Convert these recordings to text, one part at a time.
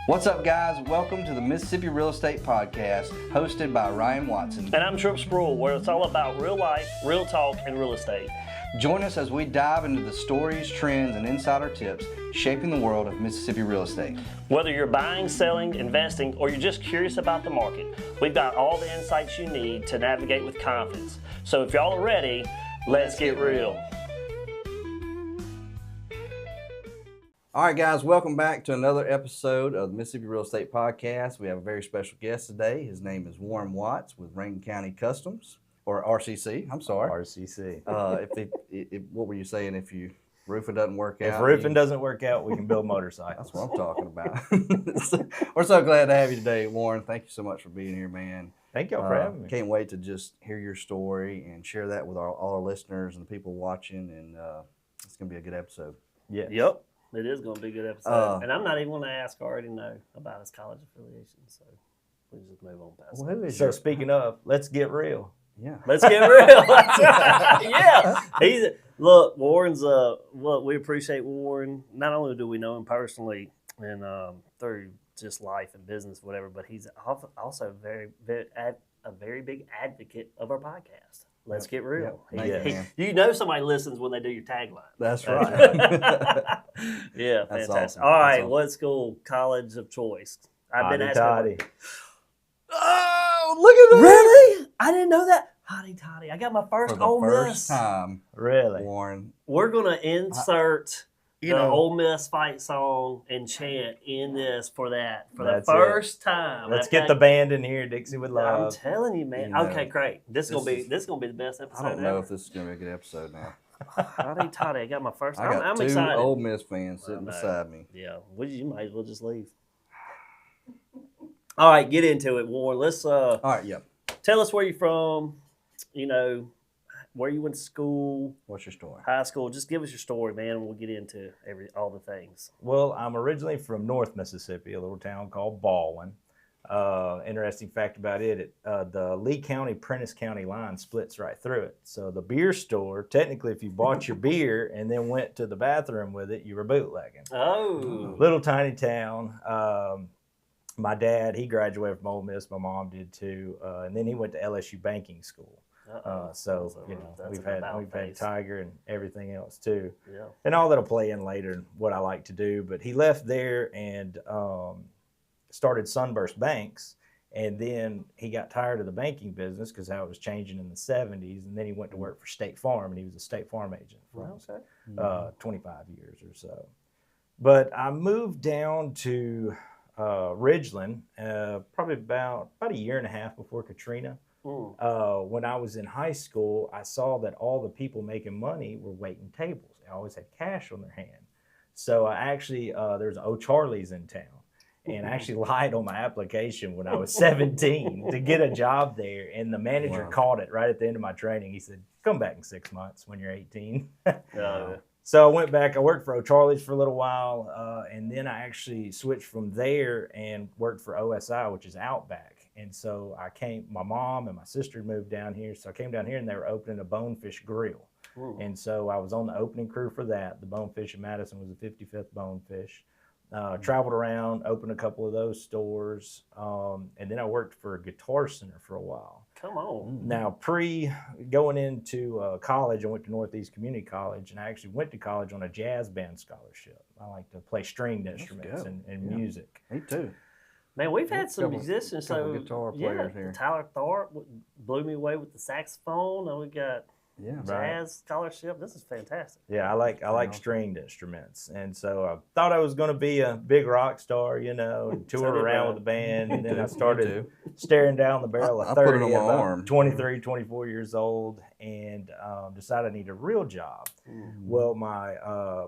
What's up, guys? Welcome to the Mississippi Real Estate Podcast, hosted by Ryan Watson. And I'm Tripp, where it's all about real life, real talk, and real estate. Join us as we dive into the stories, trends, and insider tips shaping the world of Mississippi real estate. Whether you're buying, selling, investing, or you're just curious about the market, we've got all the insights you need to navigate with confidence. So if y'all are ready, let's get real. All right, guys, welcome back to another episode of the Mississippi Real Estate Podcast. We have a very special guest today. His name is Warren Watts with Rankin County Customs, or RCC. I'm sorry. RCC. What were you saying? If roofing doesn't work out? If roofing doesn't work out, we can build motorcycles. That's what I'm talking about. We're so glad to have you today, Warren. Thank you so much for being here, man. Thank y'all for having me. Can't wait to just hear your story and share that with all our listeners and the people watching, and it's going to be a good episode. Yes. Yep. It is going to be a good episode. And I'm not even going to ask. I already know about his college affiliation, so we'll just move on past that. So speaking of, let's get real. Yeah. Let's get real. Yeah. Look, Warren's we appreciate Warren. Not only do we know him personally and through just life and business, whatever, but he's also a very big advocate of our podcast. Let's get real. Yep. You know somebody listens when they do your tagline. That's right. Yeah, That's fantastic. awesome. All right, awesome. what school, college of choice? I've been asking. Toddy. Oh, look at that! Really? I didn't know that. Hotty toddy. I got my first For the Ole first Miss. time, Really? Warren. We're gonna insert the know- Ole Miss fight song and chant in this for the That's first time. Let's Okay? get the band in here, Dixie with I'm love. telling you, man. You know, Okay, great. This is gonna this be the best episode I don't know ever. if this is going to be a good episode now. Hotty toddy. I got my first. I got I'm two excited. Ole Miss fans I sitting know. beside me. Yeah, you might as well just leave. All right, get into it, Warren. Let's All right, yeah. tell us where you're from. You know, where you went to school, What's your story? high school. Just give us your story, man, and we'll get into all the things. Well, I'm originally from North Mississippi, a little town called Baldwin. Interesting fact about it, the Lee County-Prentice County line splits right through it. So the beer store, technically, if you bought your beer and then went to the bathroom with it, you were bootlegging. Oh. Little tiny town. My dad, he graduated from Ole Miss. My mom did too. And then he went to LSU banking school. So we've had Tiger and everything else too. Yeah. And all that'll play in later in what I like to do. But he left there and started Sunburst Banks. And then he got tired of the banking business because how it was changing in the 70s. And then he went to work for State Farm, and he was a State Farm agent for 25 years or so. But I moved down to Ridgeland probably about a year and a half before Katrina. When I was in high school, I saw that all the people making money were waiting tables. They always had cash on their hand. So I actually, there's O'Charlie's in town. And I actually lied on my application when I was 17 to get a job there. And the manager caught it right at the end of my training. He said, come back in 6 months when you're 18. So I went back. I worked for O'Charlie's for a little while. And then I actually switched from there and worked for OSI, which is Outback. And so my mom and my sister moved down here. So I came down here and they were opening a Bonefish Grill. And so I was on the opening crew for that. The Bonefish in Madison was the 55th Bonefish. Traveled around, opened a couple of those stores. And then I worked for a Guitar Center for a while. Come on. Now, going into college, I went to Northeast Community College, and I actually went to college on a jazz band scholarship. I like to play stringed instruments and music. Me too. Man, we've had some musicians. Couple guitar players here. Tyler Tharp blew me away with the saxophone, and we got Yeah. jazz scholarship. This is fantastic. Yeah, I like stringed instruments, and so I thought I was going to be a big rock star, and tour around with the band. And then I started staring down the barrel of 30 put it on my arm. 23, 24 years old, and decided I needed a real job. Well, my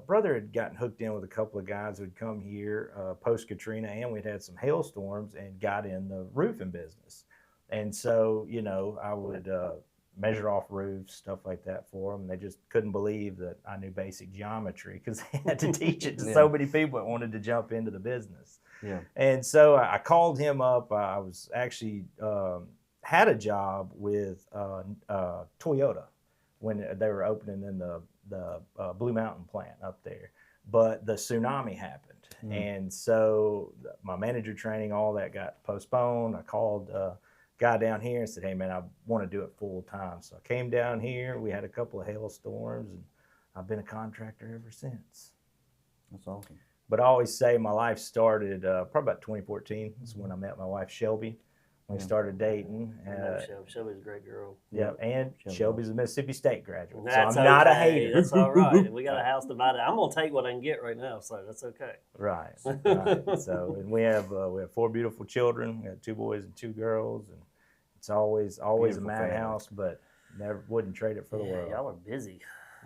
brother had gotten hooked in with a couple of guys who'd come here post Katrina, and we'd had some hailstorms and got in the roofing business. And so, I would measure off roofs, stuff like that for them. And they just couldn't believe that I knew basic geometry because they had to teach it to so many people that wanted to jump into the business. Yeah. And so I called him up. I was actually had a job with Toyota when they were opening in the Blue Mountain plant up there. but the tsunami happened. And so my manager training, all that got postponed. I called a guy down here and said, hey, man, I want to do it full time. So I came down here. We had a couple of hailstorms, and I've been a contractor ever since. That's awesome. But I always say my life started probably about 2014. That's when I met my wife, Shelby. We started dating. Shelby's a great girl. Yeah, and Shelby's a Mississippi State graduate. That's so I'm not a hater. That's all right. We got a house divided. I'm going to take what I can get right now, so that's okay. Right. So, and we have 4 beautiful children. We have 2 boys and 2 girls, and it's always Beautiful a madhouse, but never wouldn't trade it for the world. Y'all are busy.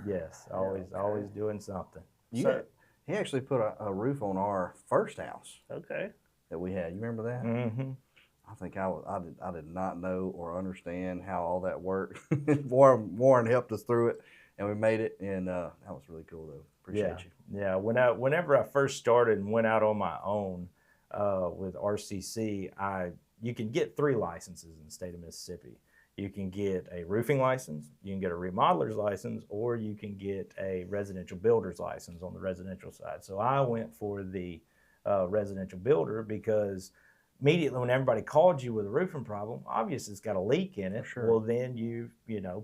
Yes, always doing something. He actually put a roof on our first house. Okay. That we had. You remember that? Mm-hmm. I think I did not know or understand how all that worked. Warren helped us through it, and we made it, and that was really cool though. Appreciate you. Yeah. Whenever I first started and went out on my own with RCC, you can get 3 licenses in the state of Mississippi. You can get a roofing license, you can get a remodeler's license, or you can get a residential builder's license on the residential side. So I went for the residential builder because immediately when everybody called you with a roofing problem, obviously it's got a leak in it. Sure. Well, then you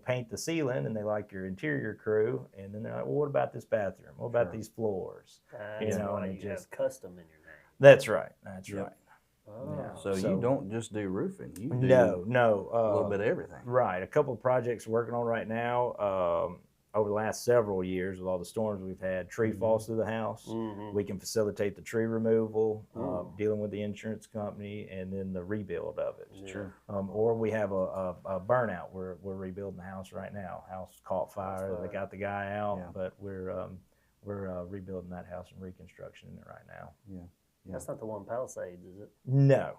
paint the ceiling, and they like your interior crew, and then they're like, well, what about this bathroom? What about these floors? And you have custom in your name. That's right. That's right. Oh. Yeah. So you don't just do roofing. You do no, a little bit of everything. Right. A couple of projects working on right now. Over the last several years, with all the storms we've had, tree falls through the house. We can facilitate the tree removal, dealing with the insurance company, and then the rebuild of it. Sure. Or we have a burnout. We're rebuilding the house right now. House caught fire. They got the guy out, but we're rebuilding that house and reconstruction in it right now. Yeah. That's not the one in Palisades, is it? No,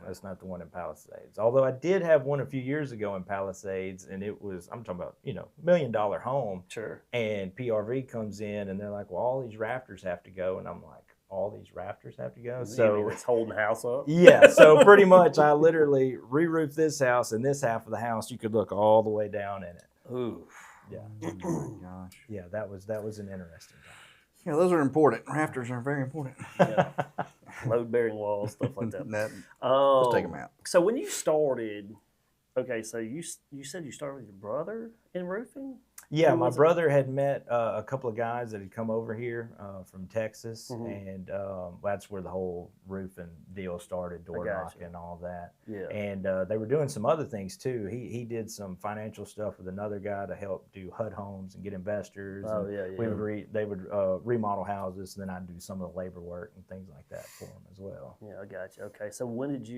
that's not the one in Palisades. Although I did have one a few years ago in Palisades, and it was, I'm talking about, $1 million home. Sure. And PRV comes in, and they're like, well, all these rafters have to go. And I'm like, all these rafters have to go? So it's holding the house up? Yeah, so pretty much I literally re-roofed this house, and this half of the house, you could look all the way down in it. Ooh. Yeah. Oh my gosh. Yeah, that was an interesting time. Yeah, those are important. Rafters are very important. Yeah. Load-bearing walls, stuff like that. Let's take them out. So when you started, okay, so you said you started with your brother in roofing? Yeah, my brother had met a couple of guys that had come over here from Texas, and that's where the whole roofing deal started, door knocking and all that. Yeah. And they were doing some other things too. He did some financial stuff with another guy to help do HUD homes and get investors. Oh, and yeah. They would remodel houses, and then I'd do some of the labor work and things like that for them as well. Yeah, I got you. Okay, so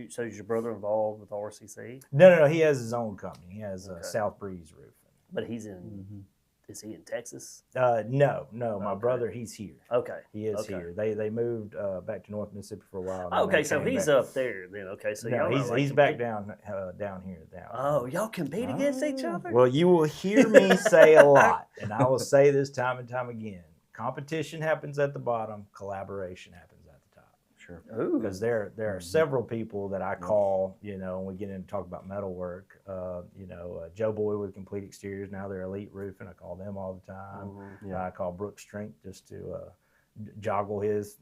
so is your brother involved with RCC? No, he has his own company. He has South Breeze Roofing. But he's in, is he in Texas? No, my brother, he's here. Okay. He is here. They moved back to North Mississippi for a while. Okay, so he's up there then. Okay, so no, he's back down here now. Oh, y'all compete against each other? Well, you will hear me say a lot, and I will say this time and time again. Competition happens at the bottom. Collaboration happens at the top. Sure. Because there are several people that I call, and we get in to talk about metalwork. Joe Boy with Complete Exteriors. Now they're Elite Roofing. I call them all the time. I call Brooks Strength just to joggle his,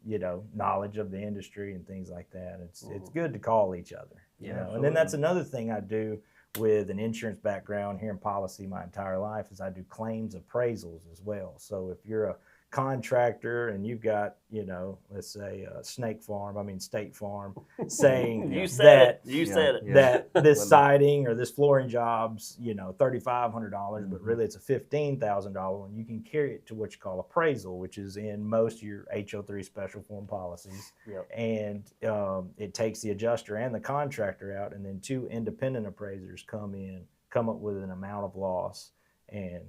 knowledge of the industry and things like that. It's good to call each other. And then that's another thing I do with an insurance background here in policy my entire life is I do claims appraisals as well. So if you're a contractor and you've got, let's say State Farm saying that this siding or this flooring job's, $3,500, but really it's a $15,000 one. You can carry it to what you call appraisal, which is in most of your HO3 special form policies. Yep. And it takes the adjuster and the contractor out, and then 2 independent appraisers come up with an amount of loss, and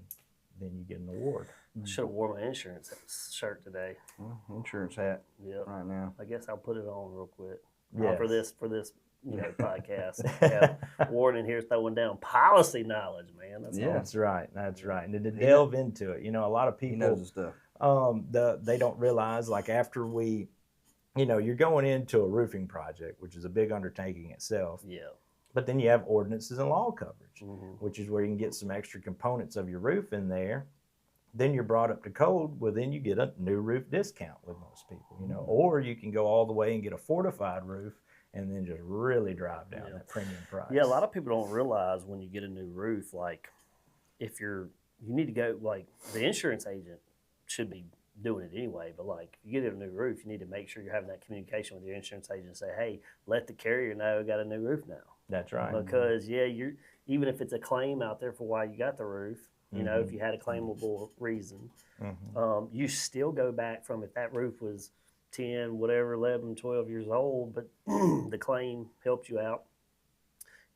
then you get an award. I should have worn my insurance shirt today. Well, insurance hat right now. I guess I'll put it on real quick. Yes. For this podcast. Yeah. Warren in here throwing down policy knowledge, man. That's right. And to delve into it, a lot of people, he knows the stuff. They don't realize, like, after we, you're going into a roofing project, which is a big undertaking itself. Yeah. But then you have ordinances and law coverage, which is where you can get some extra components of your roof in there then you're brought up to code. Well, then you get a new roof discount with most people, you know, or you can go all the way and get a fortified roof and then just really drive down that premium price. Yeah, a lot of people don't realize when you get a new roof, like if you need to go, like the insurance agent should be doing it anyway, but like if you get a new roof, you need to make sure you're having that communication with your insurance agent and say, hey, let the carrier know I got a new roof now. That's right. Because you're even if it's a claim out there for why you got the roof, you know, if you had a claimable reason, you still go back from if that roof was 10, whatever, 11, 12 years old, but the claim helped you out.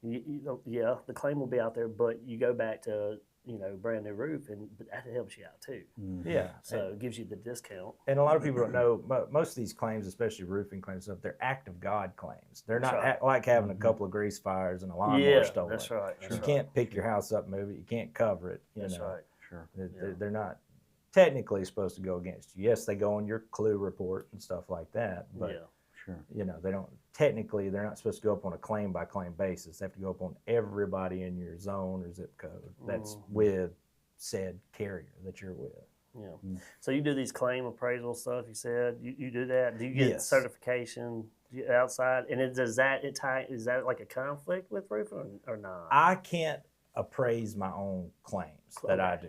The claim will be out there, but you go back to, you know, brand new roof, but that helps you out too. Yeah. So it gives you the discount. And a lot of people don't know, most of these claims, especially roofing claims, stuff, they're act of God claims. They're not like having a couple of grease fires and a lawnmower stolen. That's right. You can't pick your house up, move it. You can't cover it. You know. Right. Sure. They're not technically supposed to go against you. Yes, they go on your clue report and stuff like that, but you know, they're not supposed to go up on a claim by claim basis. They have to go up on everybody in your zone or zip code that's with said carrier that you're with. Yeah. So you do these claim appraisal stuff, you said. You do that. Do you get certification outside? And is that like a conflict with roofing or not? I can't appraise my own claims that I do.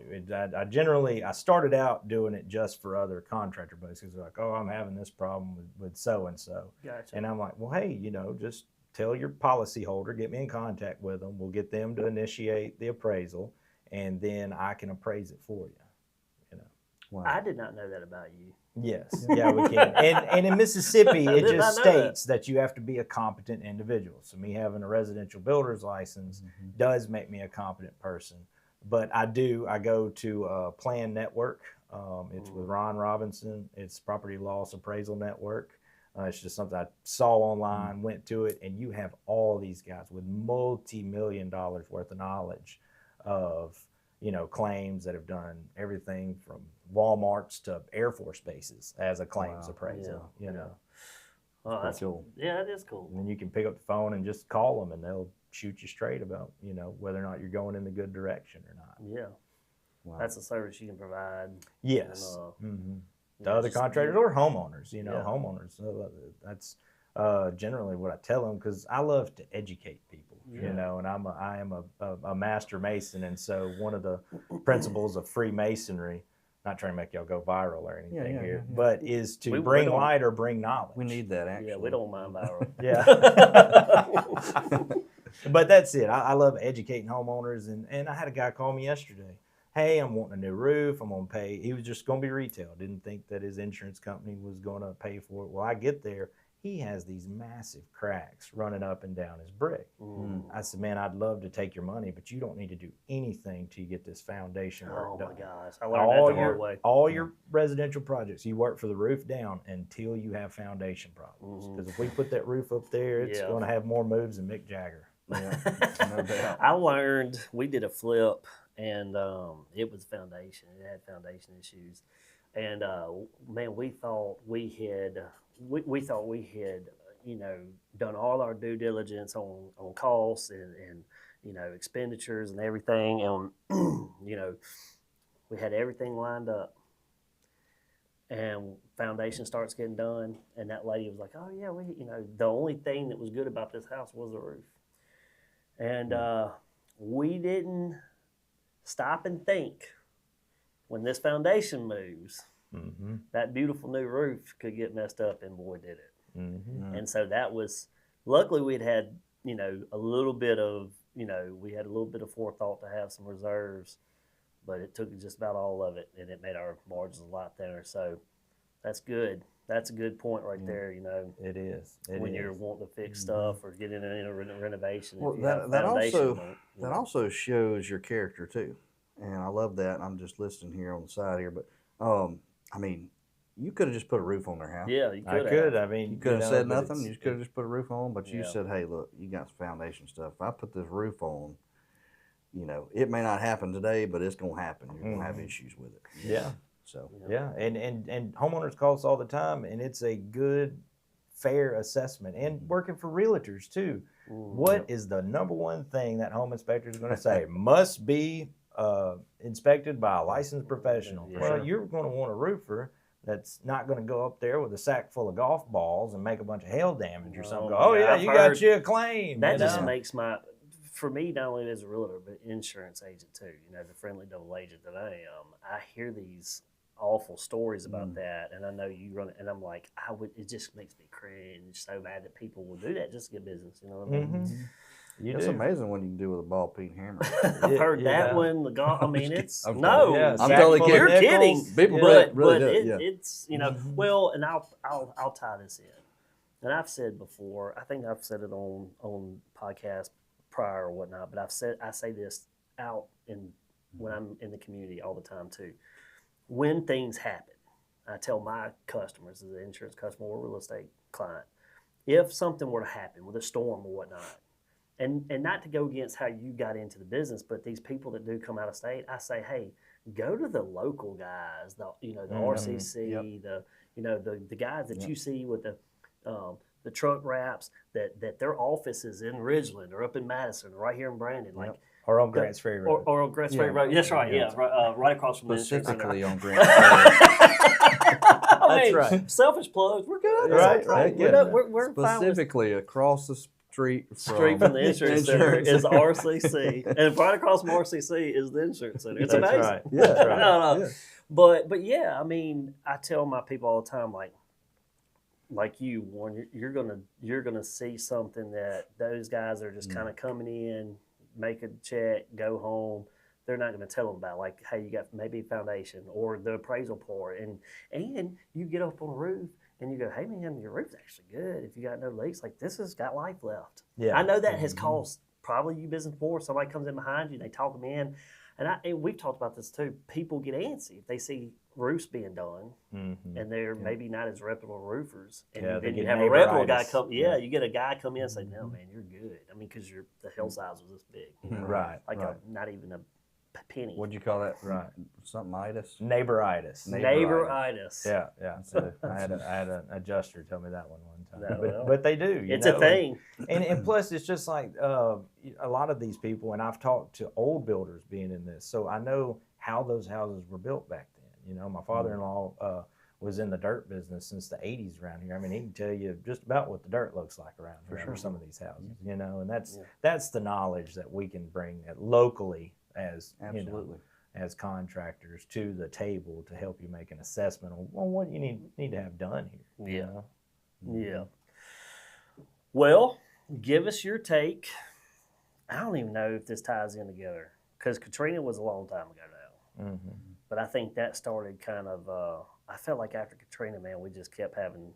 I started out doing it just for other contractor buddies because they're like, oh, I'm having this problem with so-and-so. Gotcha. And I'm like, well, hey, you know, just tell your policy holder, get me in contact with them. We'll get them to initiate the appraisal, and then I can appraise it for you. You know. Wow. I did not know that about you. Yes, yeah, we can. And in Mississippi, it just states that you have to be a competent individual. So me having a residential builder's license does make me a competent person. But I go to Plan Network. It's with Ron Robinson. It's Property Loss Appraisal Network. It's just something I saw online, went to it, and you have all these guys with multi-million dollars worth of knowledge of, you know, claims that have done everything from Walmarts to Air Force bases as a claims appraisal, you know. Oh, that's cool. Yeah, that is cool. And then you can pick up the phone and just call them and they'll shoot you straight about, you know, whether or not you're going in the good direction or not. Yeah. Wow. That's a service you can provide. Yes. To other contractors or homeowners, you know, homeowners. That's generally what I tell them because I love to educate people, you know, and I am a master mason. And so one of the principles of Freemasonry, not trying to make y'all go viral or anything here, but is to bring light or bring knowledge. We need that, actually. Yeah, we don't mind viral. But that's it. I love educating homeowners. And I had a guy call me yesterday. Hey, I'm wanting a new roof. I'm going to pay. He was just going to be retail. Didn't think that his insurance company was going to pay for it. Well, I get there. He has these massive cracks running up and down his brick. I said, man, I'd love to take your money, but you don't need to do anything till you get this foundation work done. Oh, my gosh. I learned that the hard way. All your residential projects, you work for the roof down until you have foundation problems. Because if we put that roof up there, it's going to have more moves than Mick Jagger. No doubt. I learned, we did a flip, and it was foundation. It had foundation issues. And, man, we thought we had, you know, done all our due diligence on costs and, you know, expenditures and everything. And, you know, we had everything lined up. And foundation starts getting done. And that lady was like, oh, yeah, you know, the only thing that was good about this house was the roof. And we didn't stop and think when this foundation moves, that beautiful new roof could get messed up, and boy, did it. And so that was, luckily we'd had, you know, a little bit of, you know, we had a little bit of forethought to have some reserves, but it took just about all of it, and it made our margins a lot thinner. So that's good. That's a good point right there, you know. It is. When you're wanting to fix stuff or get in a renovation. Well, that also shows your character too, and I love that. I'm just listening here on the side here, but I mean, you could have just put a roof on their house. Yeah, you could. I could. I mean, you could have said nothing. You could have just put a roof on, but you said, "Hey, look, you got some foundation stuff. If I put this roof on, you know, it may not happen today, but it's going to happen. You're going to have issues with it." Yeah. So and homeowners call us all the time, and it's a good, fair assessment. And working for realtors too, what is the number one thing that home inspector is going to say? Must be inspected by a licensed professional. Yeah. Well, you're going to want a roofer that's not going to go up there with a sack full of golf balls and make a bunch of hail damage or something. Oh, Yeah, I've you heard got you a claim. That you just know? makes for me, not only as a realtor, but insurance agent too, the friendly double agent that I am, I hear these awful stories about that, and I know you run it, and I'm like, it just makes me cringe so bad that people will do that just to get business, you know what I mean? It's amazing what you can do with a ball peen hammer. I've heard that one, the golf, I mean, it's, I'm Yeah, I'm totally kidding. You're kidding, People but really do it, yeah. it's, well, and I'll tie this in. And I've said before, I think I've said it on podcast prior or whatnot, but I say this out when I'm in the community all the time too. When things happen, I tell my customers, as an insurance customer or real estate client, if something were to happen with a storm or whatnot, and not to go against how you got into the business, but these people that do come out of state, I say, hey, go to the local guys, the RCC, the guys that you see with the truck wraps that their office is in Ridgeland or up in Madison or right here in Brandon, like or on Grants Ferry Road, or on Grants Ferry Road. That's right. Yeah, right across from the insurance center. Specifically on Grants Ferry. That's right. Selfish plugs. We're good. Right. We're Specifically across the street from the insurance center is RCC, and right across from RCC is the insurance center. It's amazing. Right. Yeah, that's right. No. Yeah. But yeah, I mean, I tell my people all the time, like you, Warren, you're gonna see something that those guys are just kind of coming in, make a check, go home. They're not going to tell them about, like, hey, you got maybe a foundation or the appraisal part, and you get up on a roof and you go, hey man, your roof's actually good. If you got no leaks, like this has got life left. Yeah, I know that has cost probably you business before. Somebody comes in behind you, they talk them in, and we've talked about this too. People get antsy if they see roofs being done, and they're maybe not as reputable roofers, and then you have a reputable guy come. Yeah, you get a guy come in and say, no man, you're good. I mean, because the hill size was this big, right? Like not even a penny. What'd you call that? Right. Something itis? Neighboritis. Neighboritis. Yeah. So I had an adjuster tell me that one time. No, but they do. It's a thing. And plus, it's just like a lot of these people, and I've talked to old builders being in this, so I know how those houses were built back then. My father-in-law was in the dirt business since the 80s around here. I mean, he can tell you just about what the dirt looks like around here for some of these houses, and that's the knowledge that we can bring locally as as contractors to the table to help you make an assessment on what you need to have done here. Yeah. Well, give us your take. I don't even know if this ties in together because Katrina was a long time ago now. But I think that started kind of, I felt like after Katrina, man, we just kept having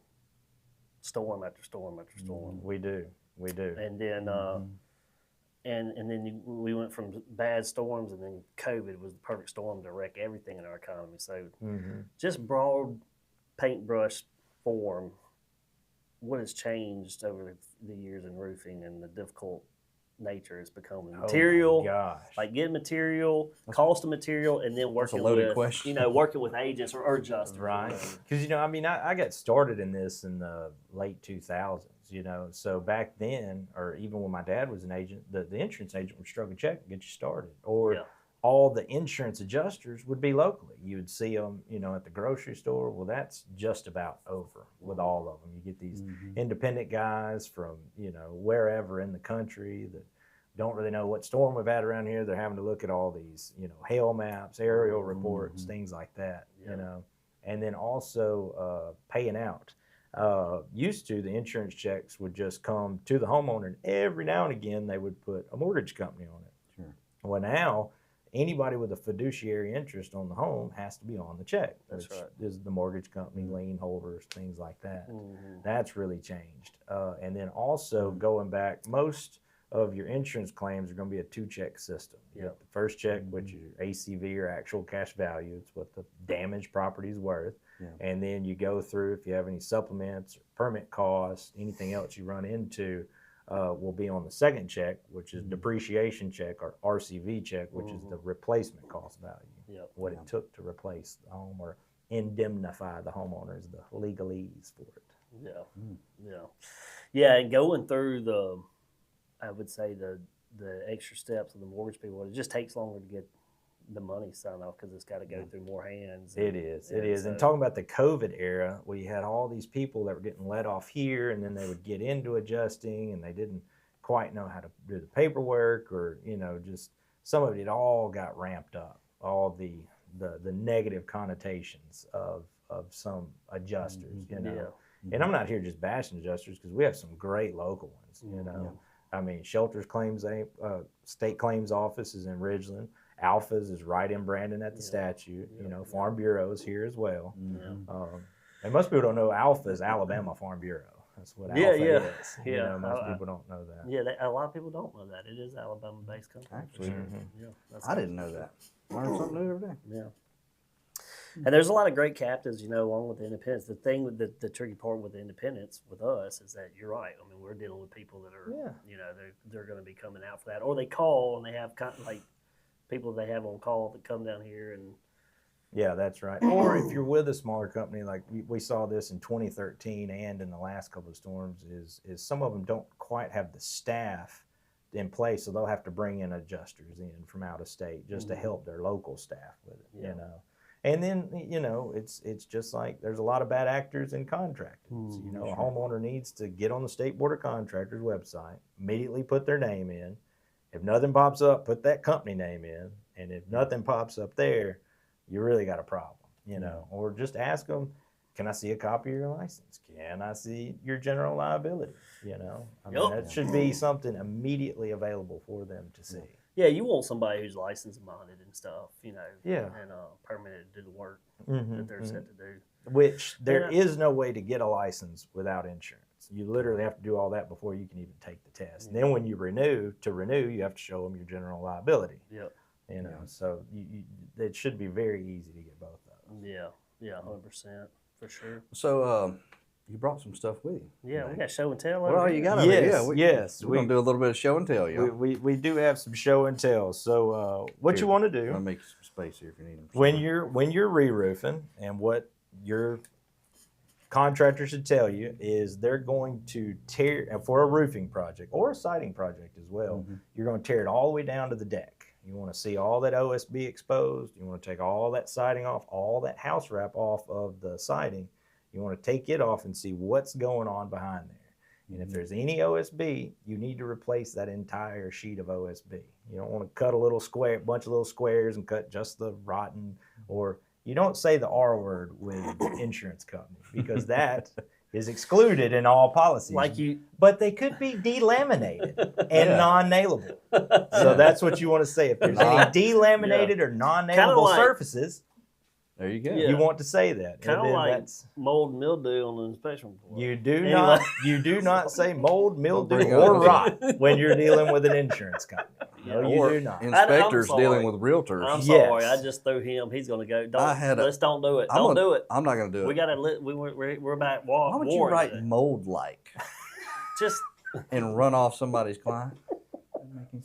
storm after storm after storm. We do. And then, and then we went from bad storms, and then COVID was the perfect storm to wreck everything in our economy. So just broad paintbrush form, what has changed over the years in roofing and the difficult nature is becoming material, like getting material, cost of material, and then working working with agents or adjusters. Right. Because, I got started in this in the late 2000s, so back then, or even when my dad was an agent, the insurance agent would struggle check and get you started. Or all the insurance adjusters would be locally. You would see them, at the grocery store. Well, that's just about over with all of them. You get these independent guys from, wherever in the country that don't really know what storm we've had around here. They're having to look at all these, hail maps, aerial reports, things like that, and then also paying out. Used to, the insurance checks would just come to the homeowner, and every now and again they would put a mortgage company on it. Sure. Well, now anybody with a fiduciary interest on the home has to be on the check, which is the mortgage company, lien holders, things like that. That's really changed. And then also going back, most of your insurance claims are going to be a 2-check system. You get the first check, which is your ACV or actual cash value. It's what the damaged property is worth. Yeah. And then you go through, if you have any supplements or permit costs, anything else you run into, will be on the second check, which is depreciation check, or RCV check, which is the replacement cost value, what it took to replace the home or indemnify the homeowner is the legalese for it. Yeah, and going through I would say the extra steps of the mortgage people, it just takes longer to the money sign off because it's got to go through more hands. It is. And talking about the COVID era, where you had all these people that were getting let off here, and then they would get into adjusting, and they didn't quite know how to do the paperwork, or just some of it all got ramped up. All the negative connotations of some adjusters, Yeah. And I'm not here just bashing adjusters, because we have some great local ones, I mean, Shelters Claims, State Claims Office is in Ridgeland. Alpha's is right in Brandon at the statue. Farm Bureau is here as well. And most people don't know Alpha is Alabama Farm Bureau. That's what Alpha is. Most people don't know that. Yeah, a lot of people don't know that. It is Alabama-based company. Actually, yeah, I didn't know that. Learn something new every day. Yeah. And there's a lot of great captives, along with the independents. The thing with the tricky part with the independents with us is that you're right. I mean, we're dealing with people that are, they're going to be coming out for that, or they call and they have kind of like people they have on call that come down here and. Yeah, that's right. Or if you're with a smaller company, like we saw this in 2013 and in the last couple of storms, is some of them don't quite have the staff in place, so they'll have to bring in adjusters in from out of state just to help their local staff with it, And then, it's just like there's a lot of bad actors in contractors. A homeowner needs to get on the State Board of Contractors website, immediately put their name in. If nothing pops up, put that company name in. And if nothing pops up there, you really got a problem, Or just ask them, can I see a copy of your license? Can I see your general liability? I mean, that should be something immediately available for them to see. Yeah, you want somebody who's licensed minded and stuff, and permitted to do the work that they're set to do. Which there is no way to get a license without insurance. You literally have to do all that before you can even take the test. Then when you renew, you have to show them your general liability. Yep. So it should be very easy to get both of those. Yeah, 100% for sure. So you brought some stuff with you. Yeah, we got show and tell. Well, you got it. Yes, we're gonna do a little bit of show and tell, y'all. We do have some show and tell. So what you want to do? I'll make some space here if you need them. When you're re-roofing, and what your contractor should tell you is they're going to tear, for a roofing project or a siding project as well. You're going to tear it all the way down to the deck. You want to see all that OSB exposed. You want to take all that siding off, all that house wrap off of the siding. You want to take it off and see what's going on behind there. And if there's any OSB, you need to replace that entire sheet of OSB. You don't want to cut a bunch of little squares and cut just the rotten, or you don't say the R word with insurance company, because that is excluded in all policies. But they could be delaminated and non-nailable. So that's what you want to say. If there's any delaminated or non-nailable surfaces, there you go. You want to say that. Kind of like mold and mildew on the inspection report. You do not say mold, mildew, or rot when you're dealing with an insurance company. No, you do not. Inspectors dealing with realtors. I'm sorry, I just threw him. He's going to go. Let's don't do it. Don't do it. I'm not going to do it. We got to. We're about. Why would you write mold like? Just and run off somebody's client.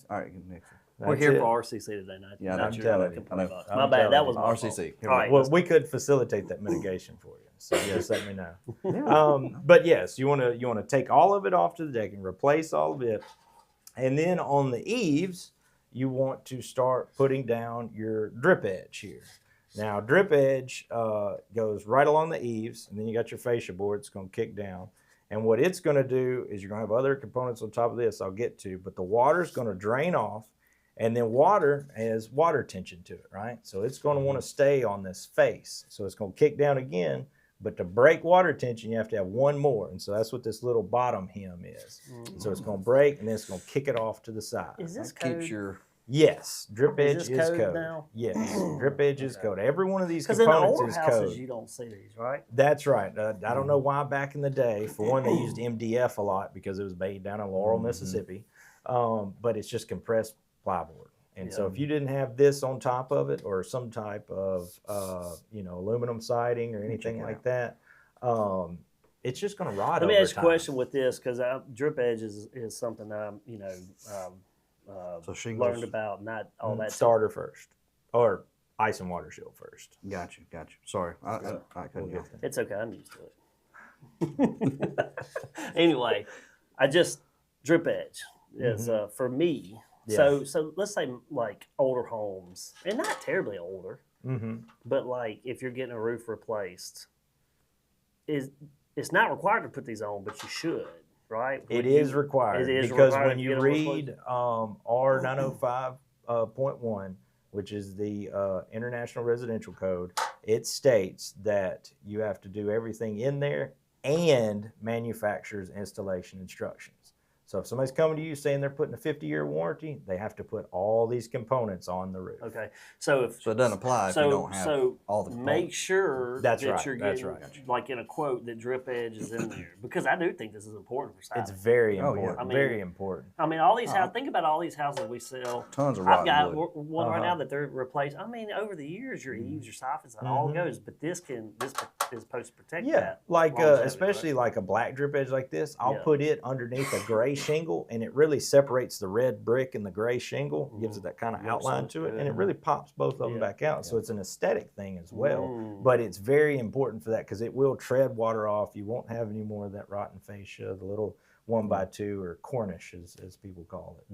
All right, next. We're here for RCC today, not I'm telling you. My bad. That was my RCC. All right, well, we could facilitate that mitigation for you. So just let me know. But yes, you want to take all of it off to the deck and replace all of it, and then on the eaves, you want to start putting down your drip edge here. Now, drip edge goes right along the eaves, and then you got your fascia board. It's going to kick down. And what it's going to do is you're going to have other components on top of this I'll get to, but the water's going to drain off. And then water has water tension to it, right? So it's going to want to stay on this face. So it's going to kick down again, but to break water tension, you have to have one more. And so that's what this little bottom hem is. So it's going to break, and then it's going to kick it off to the side. Is this code? Yes, drip edge is code. Now? Yes, drip edge is code. Every one of these components is code. Because in the older houses, you don't see these, right? That's right. I don't know why back in the day. For one, they used MDF a lot because it was made down in Laurel, Mississippi. But it's just compressed plyboard. And so if you didn't have this on top of it, or some type of aluminum siding or anything like that, it's just going to rot. Let me ask you a question with this, because drip edge is something I'm learned about. Not all that starter first, or ice and water shield first. Got you. Sorry, I couldn't get that. It's okay. I'm used to it. Anyway, drip edge is for me. So let's say like older homes, and not terribly older, but like if you're getting a roof replaced, it's not required to put these on, but you should, right? It is required because when you read R905.1, which is the International Residential Code, it states that you have to do everything in there and manufacturer's installation instructions. So if somebody's coming to you saying they're putting a 50-year warranty, they have to put all these components on the roof. Okay, so it doesn't apply if you don't have all the components. Make sure that you're getting, right. like in a quote, that drip edge is in there, because I do think this is important for siding. It's very important. I mean, very important. I mean, all these houses. Think about all these houses we sell. Tons of I've got rotten wood. one right now that they're replaced. I mean, over the years, your eaves, your soffits, it all goes. But this is supposed to protect that. Like longevity, especially like a black drip edge like this, I'll Yeah. put it underneath a gray shingle, and it really separates the red brick and the gray shingle, gives it that kind of outline to it, and it really pops both of them back out. So it's an aesthetic thing as well. But it's very important for that because it will tread water off. You won't have any more of that rotten fascia, the little 1x2 or Cornish as people call it.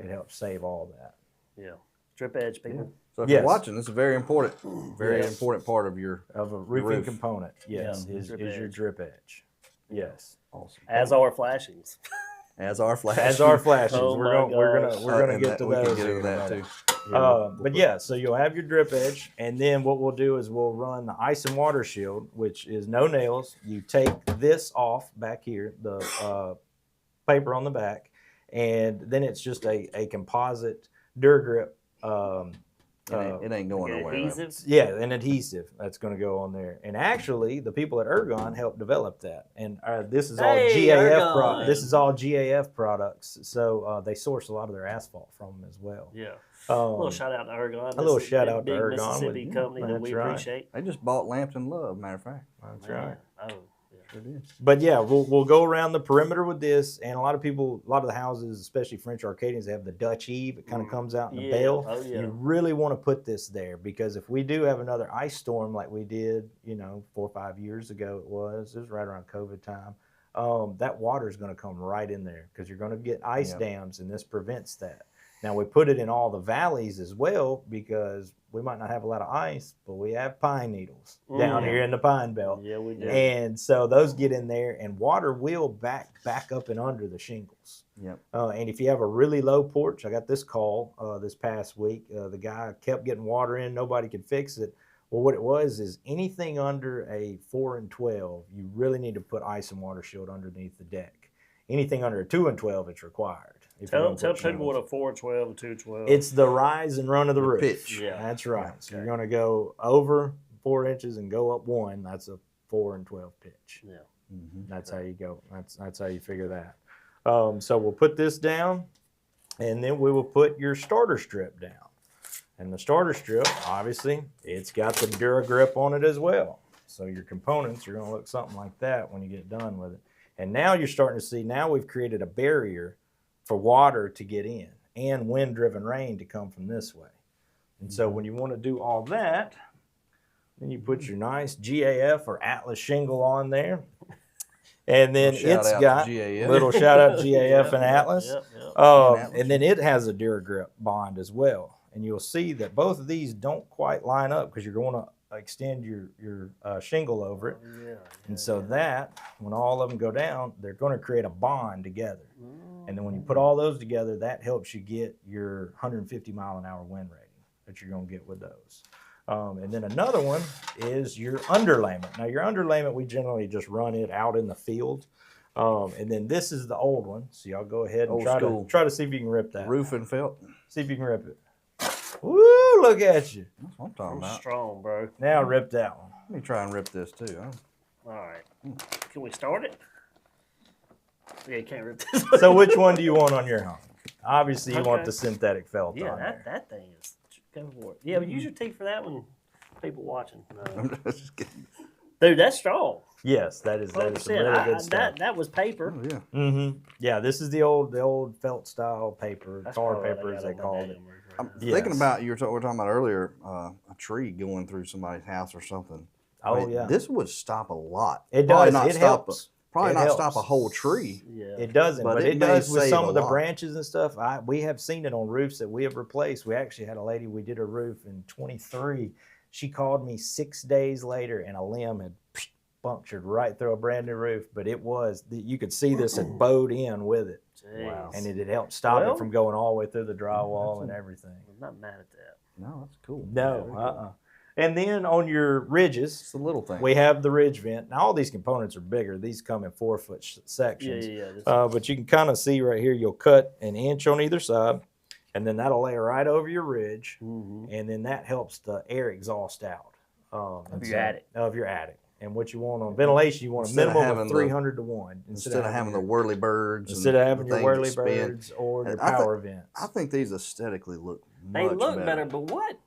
It helps save all that. Yeah, drip edge, people. So if you're watching, this is a very important part of your a roofing roof. Component. Yes, is your drip edge. Yes, awesome. As are flashings. As our flash. As our flashings. Oh we're gonna get to we those. can get into that too. But yeah, so you'll have your drip edge, and then what we'll do is we'll run the ice and water shield, which is no nails. You take this off back here, the paper on the back, and then it's just a composite Duragrip. It ain't going nowhere. Adhesive? Yeah, an adhesive that's going to go on there. And actually, the people at Ergon helped develop that. And this is all GAF products. This is all GAF products. So they source a lot of their asphalt from them as well. Yeah. A little shout out to Ergon. A little shout out to big Ergon. Mississippi company that we appreciate. They just bought Lampton Love, matter of fact. That's right. Oh, Sure did. But yeah, we'll go around the perimeter with this, and a lot of the houses, especially French Arcadians, they have the Dutch eave. It kind of comes out in the bale. Oh, yeah. You really want to put this there because if we do have another ice storm like we did, 4 or 5 years ago, it was right around COVID time. That water is going to come right in there because you're going to get ice dams, and this prevents that. Now, we put it in all the valleys as well because we might not have a lot of ice, but we have pine needles down here in the pine belt. Yeah, we do. And so those get in there, and water will back up and under the shingles. Yep. And if you have a really low porch, I got this call this past week. The guy kept getting water in. Nobody could fix it. Well, what it was is anything under a 4 and 12, you really need to put ice and water shield underneath the deck. Anything under a 2 and 12, it's required. Tell people what a 412 and 212. It's the rise and run of the roof. Pitch. Yeah. That's right. Okay. So you're going to go over 4 inches and go up 1. That's a 4 and 12 pitch. Yeah. That's how you go. That's how you figure that. So we'll put this down, and then we will put your starter strip down. And the starter strip, obviously, it's got the Duragrip on it as well. So your components are going to look something like that when you get done with it. And now you're starting to see, now we've created a barrier for water to get in and wind-driven rain to come from this way. And so when you want to do all that, then you put your nice GAF or Atlas shingle on there. And then it's got little shout out GAF and Atlas. And then it has a Duragrip bond as well. And you'll see that both of these don't quite line up because you're going to extend your shingle over it. And so that, when all of them go down, they're going to create a bond together. And then when you put all those together, that helps you get your 150 mile an hour wind rating that you're going to get with those. And then another one is your underlayment. Now your underlayment, we generally just run it out in the field. And then this is the old one. So y'all go ahead and try to see if you can rip that. Roof and felt. See if you can rip it. Woo, look at you. That's what I'm talking about. Strong, bro. Now rip that one. Let me try and rip this too. All right. Can we start it? Yeah, you can't rip this one. So which one do you want on your home? Obviously, you want the synthetic felt on there. that thing is, go for it. Yeah, but use your teeth for that one, people watching. I'm just kidding. Dude, that's strong. Yes, that is some really good stuff. That was paper. Oh, yeah. Mm-hmm. Yeah, this is the old felt style paper, That's tar probably paper what I as got they on my called damn it. roof right I'm now. thinking about we were talking about earlier, a tree going through somebody's house or something. Oh, yeah. This would stop a lot. It Probably does. not It stop helps. probably It not helps. stop a whole tree. Yeah. It doesn't, But but it it may does with save some a of the lot. branches and stuff. We have seen it on roofs that we have replaced. We actually had a lady, we did her roof in 23. She called me 6 days later and a limb had punctured right through a brand new roof, but you could see this had bowed in with it. Wow. And it had helped stop Well, it from going all the way through the drywall and everything. I'm not mad at that. No, that's cool. No, Very cool. And then on your ridges, It's the little thing. we have the ridge vent. Now all these components are bigger. These come in 4-foot sections. Yeah. But you can kind of see right here, you'll cut an inch on either side, and then that'll lay right over your ridge, and then that helps the air exhaust out Of your attic. Of your attic. And what you want on ventilation, you want a Instead of minimum of having 300 to 1. Instead of having the whirly birds. Instead and of having the your things that whirly spin. birds or your I think- power vents. I think these aesthetically look They much look better, but what?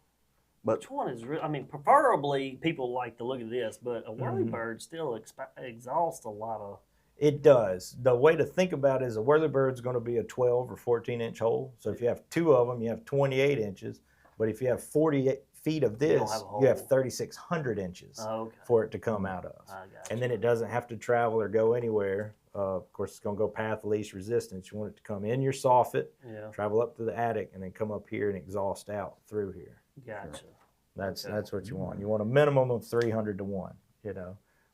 But Which one is real? I mean, preferably people like to look at this, but a whirlybird still exhausts a lot of. It does. The way to think about it is a whirlybird is going to be a 12 or 14 inch hole. So if you have 2 of them, you have 28 inches. But if you have 48 feet of this, have a you have hole. 3,600 inches Okay. for it to come out of. I got And then it doesn't have to travel or go anywhere. Of course, it's going to go path of least resistance. You want it to come in your soffit, Yeah. travel up to the attic, and then come up here and exhaust out through here. Gotcha. That's Okay. that's what you want. You want a minimum of 300 to 1,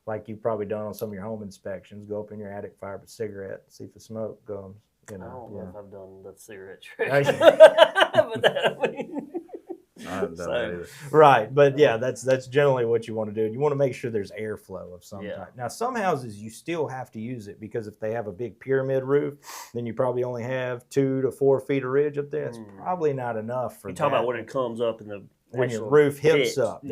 like you've probably done on some of your home inspections. Go up in your attic, fire up a cigarette, see if the smoke comes. I don't know if I've done the cigarette I- trick. But that, I mean, I haven't done that either. Right, but yeah, that's generally what you want to do. You want to make sure there's airflow of some Yeah. type. Now, some houses you still have to use it because if they have a big pyramid roof, then you probably only have 2 to 4 feet of ridge up there. It's probably not enough for you talking that. about when it comes up in the When your actual roof hips pitch. up.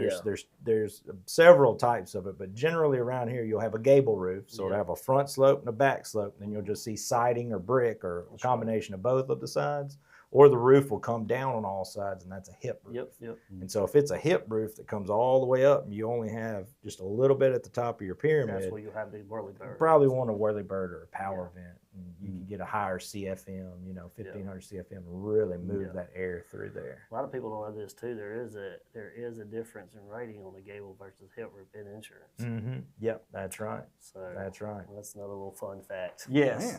There's several types of it, but generally around here you'll have a gable roof, so it'll have a front slope and a back slope. And then you'll just see siding or brick or a combination of both of the sides. Or the roof will come down on all sides, and that's a hip roof. Yep. And so if it's a hip roof that comes all the way up and you only have just a little bit at the top of your pyramid, That's where you have the whirlybird. you probably want a whirlybird or a power vent. And you can get a higher CFM, 1500 CFM, and really move that air through there. A lot of people don't know this too. There is a difference in rating on the gable versus hip roof in insurance. Mm-hmm. Yep, that's right. So That's right. that's another little fun fact. Yes.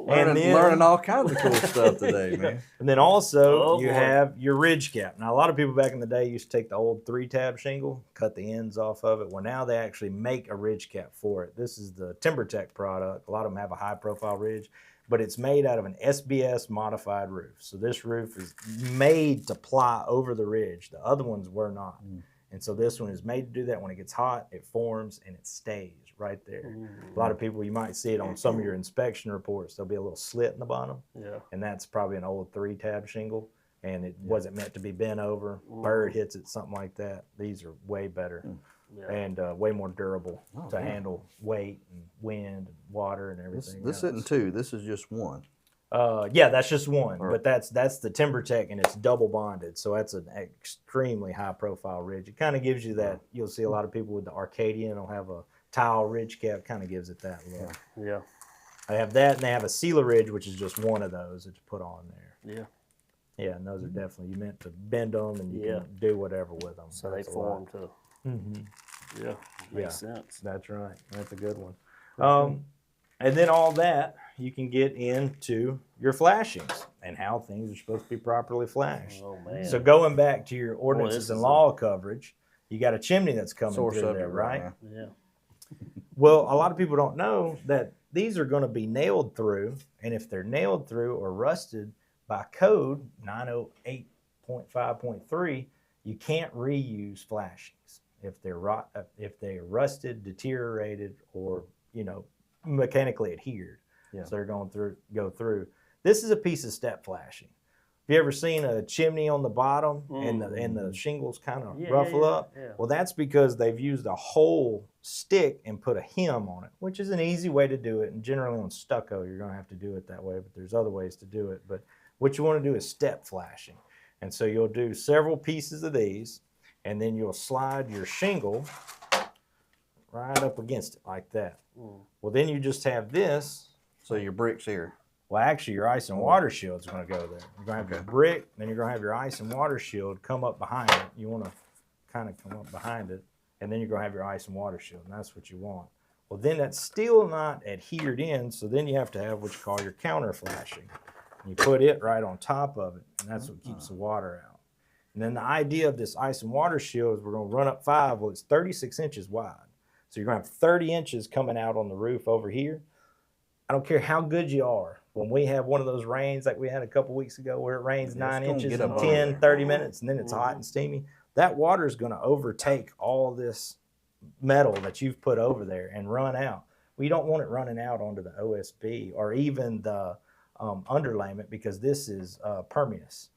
Man. Learning all kinds of cool stuff today, man. And then also Oh, you boy. have your ridge cap. Now a lot of people back in the day used to take the old 3-tab shingle, cut the ends off of it. Well, now they actually make a ridge cap for it. This is the TimberTech product. A lot of them have a high profile ridge, but it's made out of an SBS modified roof. So this roof is made to ply over the ridge. The other ones were not. And so this one is made to do that. When it gets hot, it forms and it stays right there. A lot of people, you might see it on some of your inspection reports. There'll be a little slit in the bottom. Yeah. And that's probably an old 3-tab shingle, and it wasn't meant to be bent over. Bird hits it, something like that. These are way better and way more durable to handle weight and wind and water and everything. This isn't 2. This is just 1. Yeah, that's just one, but that's the TimberTech, and it's double bonded, so that's an extremely high profile ridge. It kind of gives you that. You'll see a lot of people with the Arcadian will have a tile ridge cap, kind of gives it that look. Yeah. I have that, and they have a sealer ridge, which is just one of those that you put on there. Yeah. Yeah, and those are definitely, you meant to bend them and you can do whatever with them. So they That's a form lot. to. Mm-hmm. Yeah. Makes sense. That's right. That's a good one. And then all that, you can get into your flashings and how things are supposed to be properly flashed. Oh man. So going back to your ordinances this and is law coverage, you got a chimney that's coming Sore through subject there, right? now. Yeah. Well, a lot of people don't know that these are going to be nailed through, and if they're nailed through or rusted by code 908.5.3, you can't reuse flashings if they're rusted, deteriorated, or mechanically adhered. Yeah. So they're go through. This is a piece of step flashing. Have you ever seen a chimney on the bottom and the shingles kind of ruffle up? Yeah. Well, that's because they've used a whole stick and put a hem on it, which is an easy way to do it. And generally on stucco, you're going to have to do it that way, but there's other ways to do it. But what you want to do is step flashing. And so you'll do several pieces of these, and then you'll slide your shingle right up against it like that. Well, then you just have this. So your brick's here. Well, actually, your ice and water shield's going to go there. You're going to have your brick, then you're going to have your ice and water shield come up behind it. You want to kind of come up behind it, and then you're going to have your ice and water shield, and that's what you want. Well, then that's still not adhered in, so then you have to have what you call your counter flashing. You put it right on top of it, and that's what keeps the water out. And then the idea of this ice and water shield is we're going to run up 5. Well, it's 36 inches wide. So you're going to have 30 inches coming out on the roof over here. I don't care how good you are. When we have one of those rains like we had a couple weeks ago where it rains 9 inches in 10, 30 minutes, and then it's hot and steamy, that water is going to overtake all this metal that you've put over there and run out. We don't want it running out onto the OSB or even the underlayment, because this is permeous.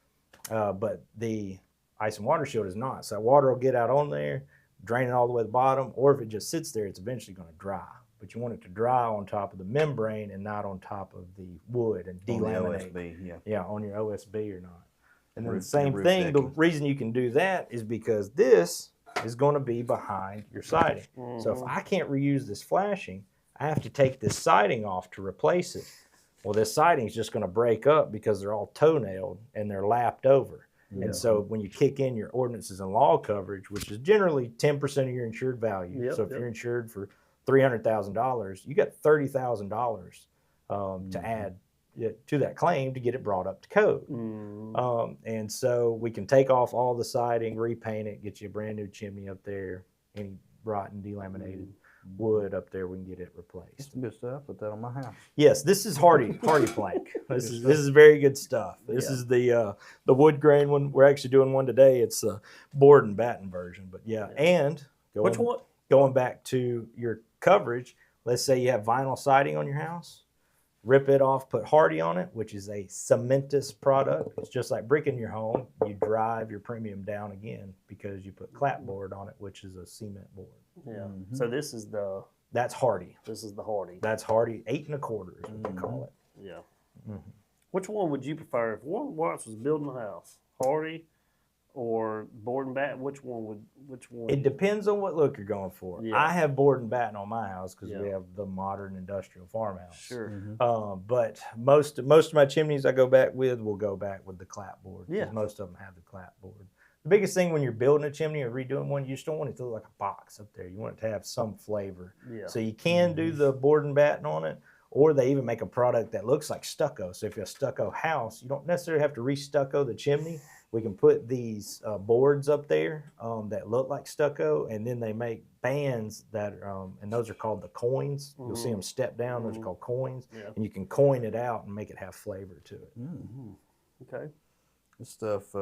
But the ice and water shield is not. So water will get out on there, drain it all the way to the bottom, or if it just sits there, it's eventually going to dry. But you want it to dry on top of the membrane and not on top of the wood and delaminate. OSB, yeah, on your OSB or not. And then the same thing, the reason you can do that is because this is going to be behind your siding. So if I can't reuse this flashing, I have to take this siding off to replace it. Well, this siding is just going to break up because they're all toe-nailed and they're lapped over. And so when you kick in your ordinances and law coverage, which is generally 10% of your insured value. So if you're insured for $300,000, you got $30,000 to add to that claim to get it brought up to code. And so we can take off all the siding, repaint it, get you a brand new chimney up there, any rotten delaminated wood up there, we can get it replaced. Some good stuff. Put that on my house. Yes, this is hardy plank. This is very good stuff. This is the wood grain one. We're actually doing one today. It's a board and batten version. But and which one? Going back to your coverage, let's say you have vinyl siding on your house. Rip it off, put hardy on it, which is a cementous product. It's just like brick in your home. You drive your premium down again because you put clapboard on it, which is a cement board. Yeah. So this is that's hardy. This is the hardy. That's hardy 8 1/4 is what they call it. Yeah. Which one would you prefer if Warren Watts was building a house? Hardy or board and batten? Which one? It depends on what look you're going for. Yeah. I have board and batten on my house because we have the modern industrial farmhouse. Sure. But most of my chimneys I go back with will go back with the clapboard. Yeah. Most of them have the clapboard. The biggest thing when you're building a chimney or redoing one, you just don't want it to look like a box up there. You want it to have some flavor. Yeah. So you can do the board and batten on it, or they even make a product that looks like stucco. So if you have a stucco house, you don't necessarily have to re-stucco the chimney. We can put these boards up there that look like stucco, and then they make bands that, and those are called the coins. You'll see them step down. Those are called coins, and you can coin it out and make it have flavor to it. Okay. This stuff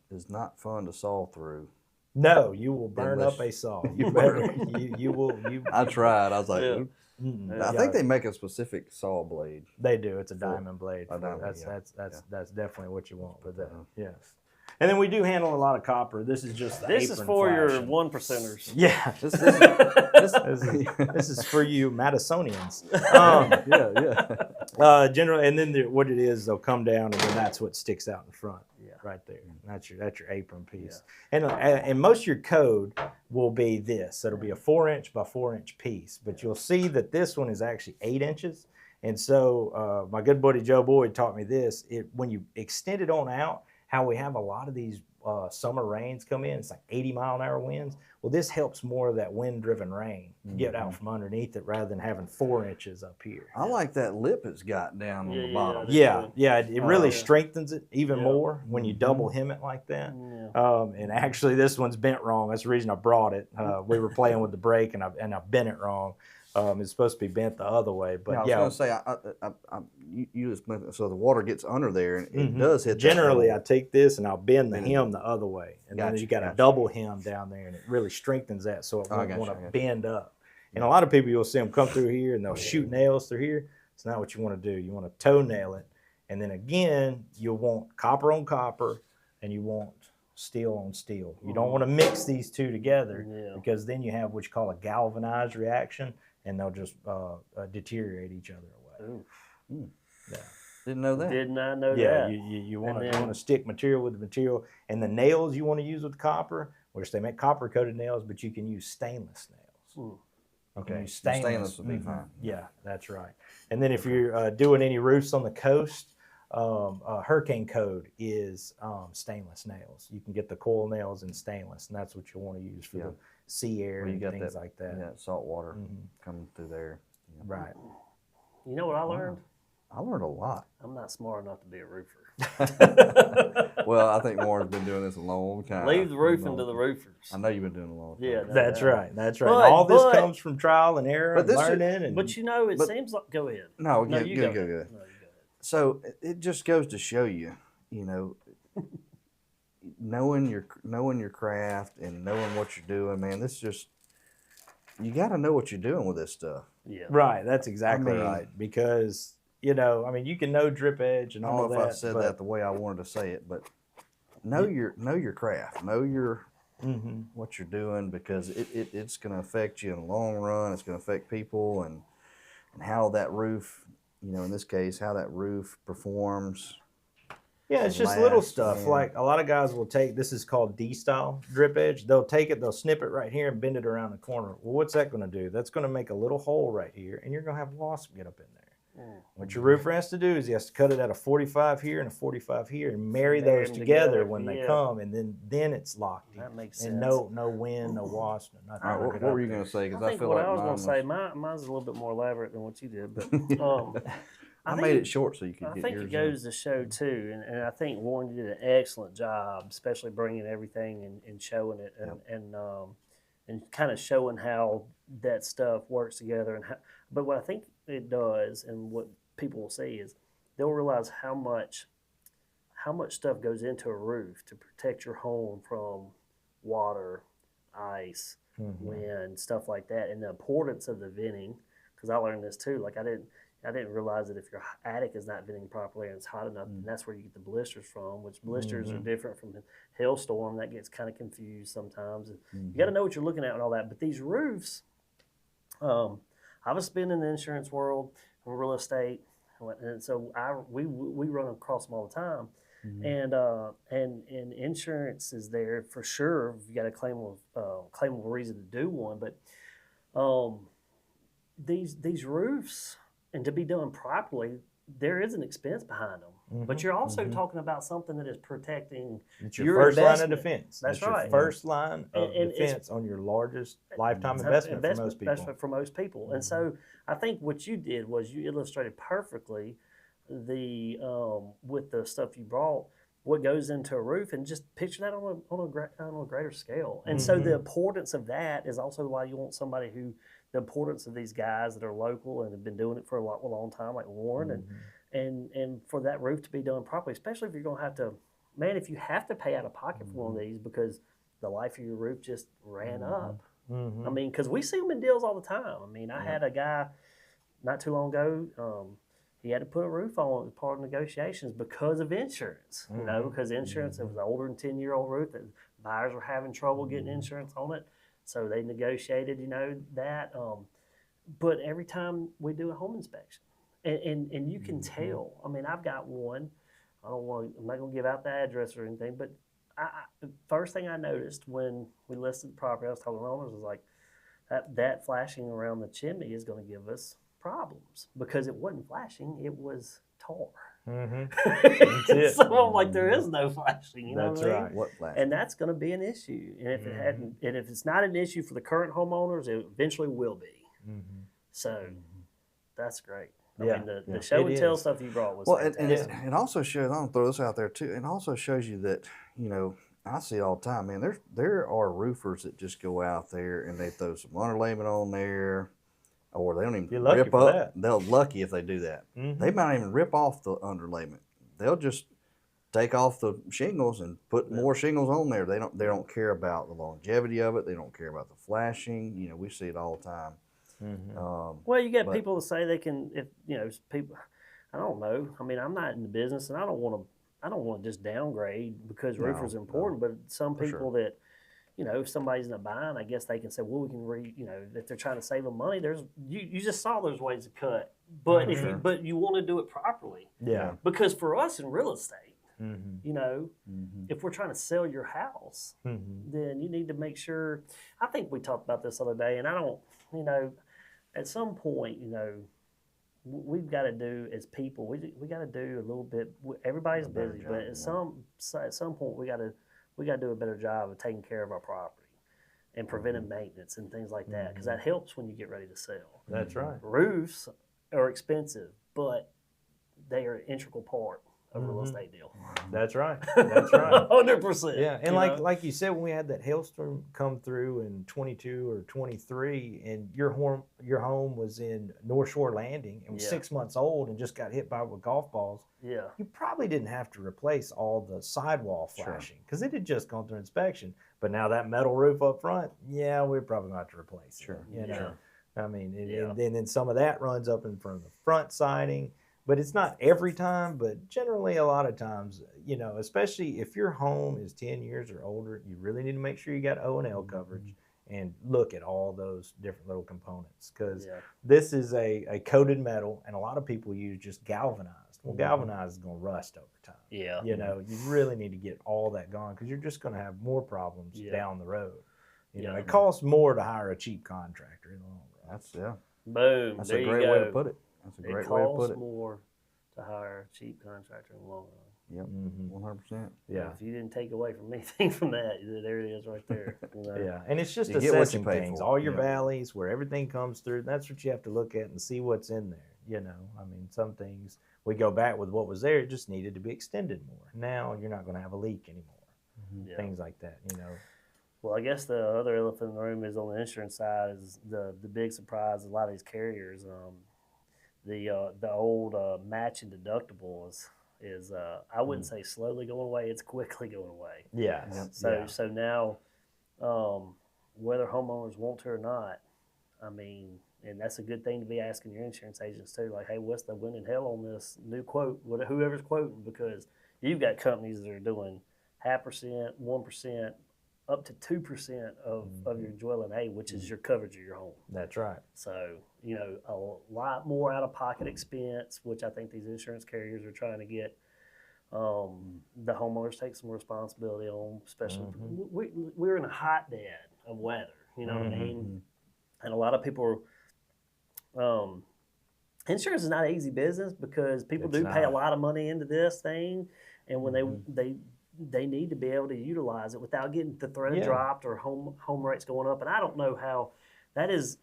is not fun to saw through. No, you will burn up a saw. You better. You will. I tried. I was like, Yeah. I think they make a specific saw blade. They do. It's a diamond blade. A diamond, That's definitely what you want for that. Yes. And then we do handle a lot of copper. This is just the This is apron for your flashing. 1%ers. Yeah. This is for you Madisonians. Generally, and then what it is, they'll come down, and then that's what sticks out in front. Right there. That's your apron piece. And most of your code will be this. It'll be a 4-inch by 4-inch piece, but you'll see that this one is actually 8 inches. And so my good buddy Joe Boyd taught me this. When you extend it on out, how we have a lot of these summer rains come in, it's like 80-mile-an-hour winds. Well, this helps more of that wind-driven rain get out from underneath it rather than having 4 inches up here. I like that lip it's got down on the bottom. It really strengthens it even more when you double hem it like that. And actually, this one's bent wrong. That's the reason I brought it. We were playing with the brake, and I bent it wrong. It's supposed to be bent the other way, but I was going to say, you just so the water gets under there and it does hit. Generally, I take this and I'll bend the hem the other way, and then you got a double hem down there, and it really strengthens that so it won't want to bend up. And a lot of people, you'll see them come through here and they'll shoot nails through here. It's not what you want to do. You want to toe nail it, and then again, you'll want copper on copper, and you want steel on steel. You don't want to mix these two together because then you have what you call a galvanized reaction, and they'll just deteriorate each other away. Didn't know that. Did not know that. Yeah, you want to stick material with the material, and the nails you want to use with copper, which they make copper coated nails, but you can use stainless nails. Okay, stainless would be fine. Yeah, that's right. And then if you're doing any roofs on the coast, hurricane code is stainless nails. You can get the coil nails in stainless, and that's what you want to use for sea air Well, you and got things that, like that. yeah, salt water Mhm. coming through there. Right. You know what I learned? I learned a lot. I'm not smart enough to be a roofer. Well, I think Warren's been doing this a long time. Leave the roofing to the roofers. I know you've been doing it a long time. Yeah, no That's doubt. right. That's right. But- All this but- comes from trial and error But and this is- learning. And But you know, it But- seems like. Go ahead. No, No, you you go go ahead. ahead. No, you go ahead. So it just goes to show you, you know, knowing your craft and knowing what you're doing, man. This just, you got to know what you're doing with this stuff. Yeah. right, that's exactly mean- right. Because you can know drip edge and I don't all know that. if I said but, that the way I wanted to say it, but know your craft, know Mhm. what you're doing, because it's going to affect you in the long run. It's going to affect people and how that roof, in this case, how that roof performs. Yeah, it's just little last, stuff. man. Like a lot of guys will take, this is called D-style drip edge. They'll take it, they'll snip it right here and bend it around the corner. Well, what's that going to do? That's going to make a little hole right here, and you're going to have wasp get up in there. What your roofer has to do is he has to cut it at a 45 here and a 45 here and marry Marry those them together together, when they yeah. come, and then it's locked in. That makes And sense. no wind, no wasp, no nothing. All right, working what were up you there. going to say? I Because I, think feel what like I was mine going to say, mine's a little bit more elaborate than what you did, but I think made it short so you could I get think yours. it goes to show too, and I think Warren did an excellent job, especially bringing everything and showing it, and kind of showing how that stuff works together. But what I think it does, and what people will see is they'll realize how much stuff goes into a roof to protect your home from water, ice, wind, stuff like that, and the importance of the venting. Because I learned this too. Like I didn't realize that if your attic is not venting properly and it's hot enough, then that's where you get the blisters from, which blisters are different from hailstorm. That gets kind of confused sometimes. You got to know what you're looking at and all that. But these roofs, I was been in the insurance world and real estate, and so we run across them all the time. And insurance is there for sure. You got a claimable reason to do one, but these roofs, and to be done properly, there is an expense behind them. But you're also talking about something that is protecting It's your your first line of investment. defense. That's your right. first line of And it's- defense on your largest lifetime investment for most people. That's for most people. And so I think what you did was you illustrated perfectly the with the stuff you brought, what goes into a roof, and just picture that on a greater scale. And so the importance of that is also why you want somebody the importance of these guys that are local and have been doing it for a long time, like Warren, and for that roof to be done properly, especially if you're going to have to, if you have to pay out of pocket for one of these because the life of your roof just ran up. I mean, because we see them in deals all the time. I mean, I had a guy not too long ago. He had to put a roof on as part of negotiations because of insurance. Because insurance, it was an older than 10-year-old roof that buyers were having trouble getting insurance on it. So they negotiated, that. But every time we do a home inspection, and you can tell. I mean, I've got one. I'm not going to give out the address or anything, but the first thing I noticed when we listed the property, I was telling the owners, was like, that flashing around the chimney is going to give us problems because it wasn't flashing, it was tar. it. So I'm like, there is no flashing. That's what I mean? right. What flash? And that's going to be an issue. And if if it's not an issue for the current homeowners, it eventually will be. So that's great. I mean, the show and tell stuff you brought was fantastic. And it also shows. I'm gonna throw this out there too. It also shows you that I see it all the time, man. There are roofers that just go out there and they throw some underlayment on there, or they don't even You're lucky rip for up. that. They're lucky if they do that. They might not even rip off the underlayment. They'll just take off the shingles and put more shingles on there. They don't care about the longevity of it. They don't care about the flashing. We see it all the time. Well, you got people that say they can, if people. I don't know. I mean, I'm not in the business, and I don't want to just downgrade because roofers are important. But some people that, if somebody's not buying, I guess they can say, well, we can if they're trying to save them money, you just saw there's ways to cut. But but you want to do it properly. Yeah. Because for us in real estate, if we're trying to sell your house, then you need to make sure. I think we talked about this the other day, and I don't, at some point, we've got to do as people. We got to do a little bit. Everybody's busy, but at some point we got to do a better job of taking care of our property. and preventive maintenance and things like that, because that helps when you get ready to sell. That's right. Roofs are expensive, but they are an integral part of a real estate deal. That's right. That's right. 100%. Yeah, and like you said, when we had that hailstorm come through in 22 or 23, and your home was in North Shore Landing and was 6 months old and just got hit by with golf balls, you probably didn't have to replace all the sidewall flashing because it had just gone through inspection. But now that metal roof up front, we're probably going to have to replace it. You know? I mean, and then some of that runs up in front of the front siding. But it's not every time, but generally a lot of times, you know, especially if your home is 10 years or older, you really need to make sure you got O&L coverage and look at all those different little components, because this is a coated metal, and a lot of people use just galvanized. Well, galvanized is going to rust over time. You know, you really need to get all that gone, because you're just going to have more problems down the road. You know, it costs more to hire a cheap contractor in the long run. That's Boom. That's there a great you go. way to put it. That's a great way to put it. It costs more to hire a cheap contractor in the long run. Yep, 100%. Yeah. If you didn't take away from anything from that, there it is right there. You know? Yeah, and it's just You get what assessing you pay things, for. all your valleys, where everything comes through. That's what you have to look at and see what's in there. You know, I mean, some things we go back with what was there, it just needed to be extended more. Now you're not going to have a leak anymore. Things like that, you know. Well, I guess the other elephant in the room is on the insurance side is the big surprise. A lot of these carriers, the old matching deductible is I wouldn't say slowly going away. It's quickly going away. Yeah. So now, whether homeowners want to or not, I mean, and that's a good thing to be asking your insurance agents too. Like, hey, what's the win in hell on this new quote? Whoever's quoting, because you've got companies that are doing 0.5%, 1%, up to 2% of your dwelling aid, which is your coverage of your home. That's right. So, you know, a lot more out-of-pocket expense, which I think these insurance carriers are trying to get the homeowners take some responsibility on, especially we're in a hotbed of weather, you know what I mean? And a lot of people are, insurance is not an easy business, because people do pay a lot of money into this thing, and when they need to be able to utilize it without getting the threat dropped or home rates going up. And I don't know how that is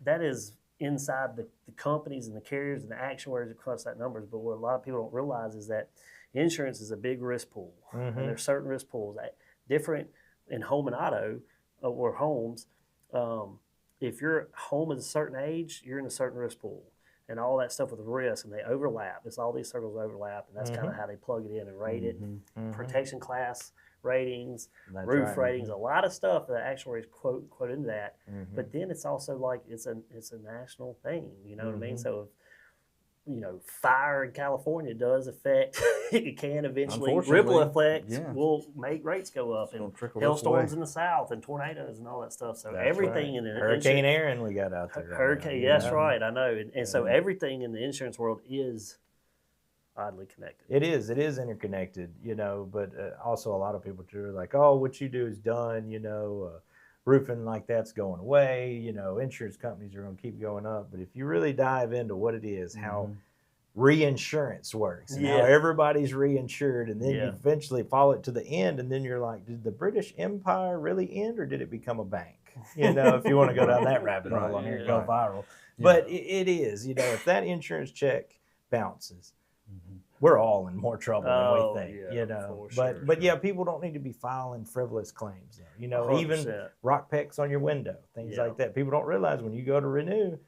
inside the companies and the carriers and the actuaries across that numbers. But what a lot of people don't realize is that insurance is a big risk pool, and there's certain risk pools that different in home and auto or homes. If your home is a certain age, you're in a certain risk pool. And all that stuff with risk, and they overlap. It's all these circles overlap, and that's kind of how they plug it in and rate it. Protection class ratings, roof ratings, a lot of stuff that actuaries quote into that. But then it's also like it's a national thing. You know what I mean? So if fire in California does affect, it can eventually ripple effects will make rates go up, and hailstorms in the south and tornadoes and all that stuff. So everything in the Hurricane Aaron we got out there. Hurricane, that's right, I know. And so everything in the insurance world is oddly connected. It is interconnected, you know, but also a lot of people too are like, oh, what you do is done, you know, roofing like that's going away, you know, insurance companies are going to keep going up. But if you really dive into what it is, how reinsurance works, and how everybody's reinsured, and then you eventually follow it to the end, and then you're like, did the British Empire really end, or did it become a bank? You know, if you want to go down that rabbit hole on here and go viral. But it is, you know, if that insurance check bounces, we're all in more trouble than we think, you know. But yeah, people don't need to be filing frivolous claims, though. You know, 100%. Even rock pecks on your window, things like that. People don't realize when you go to renew,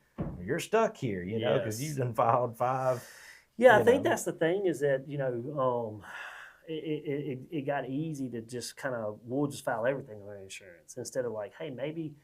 you're stuck here, you know, because you've done filed 5. Yeah, I think that's the thing, is that, you know, it got easy to just kind of, we'll just file everything on our insurance instead of like, hey, maybe,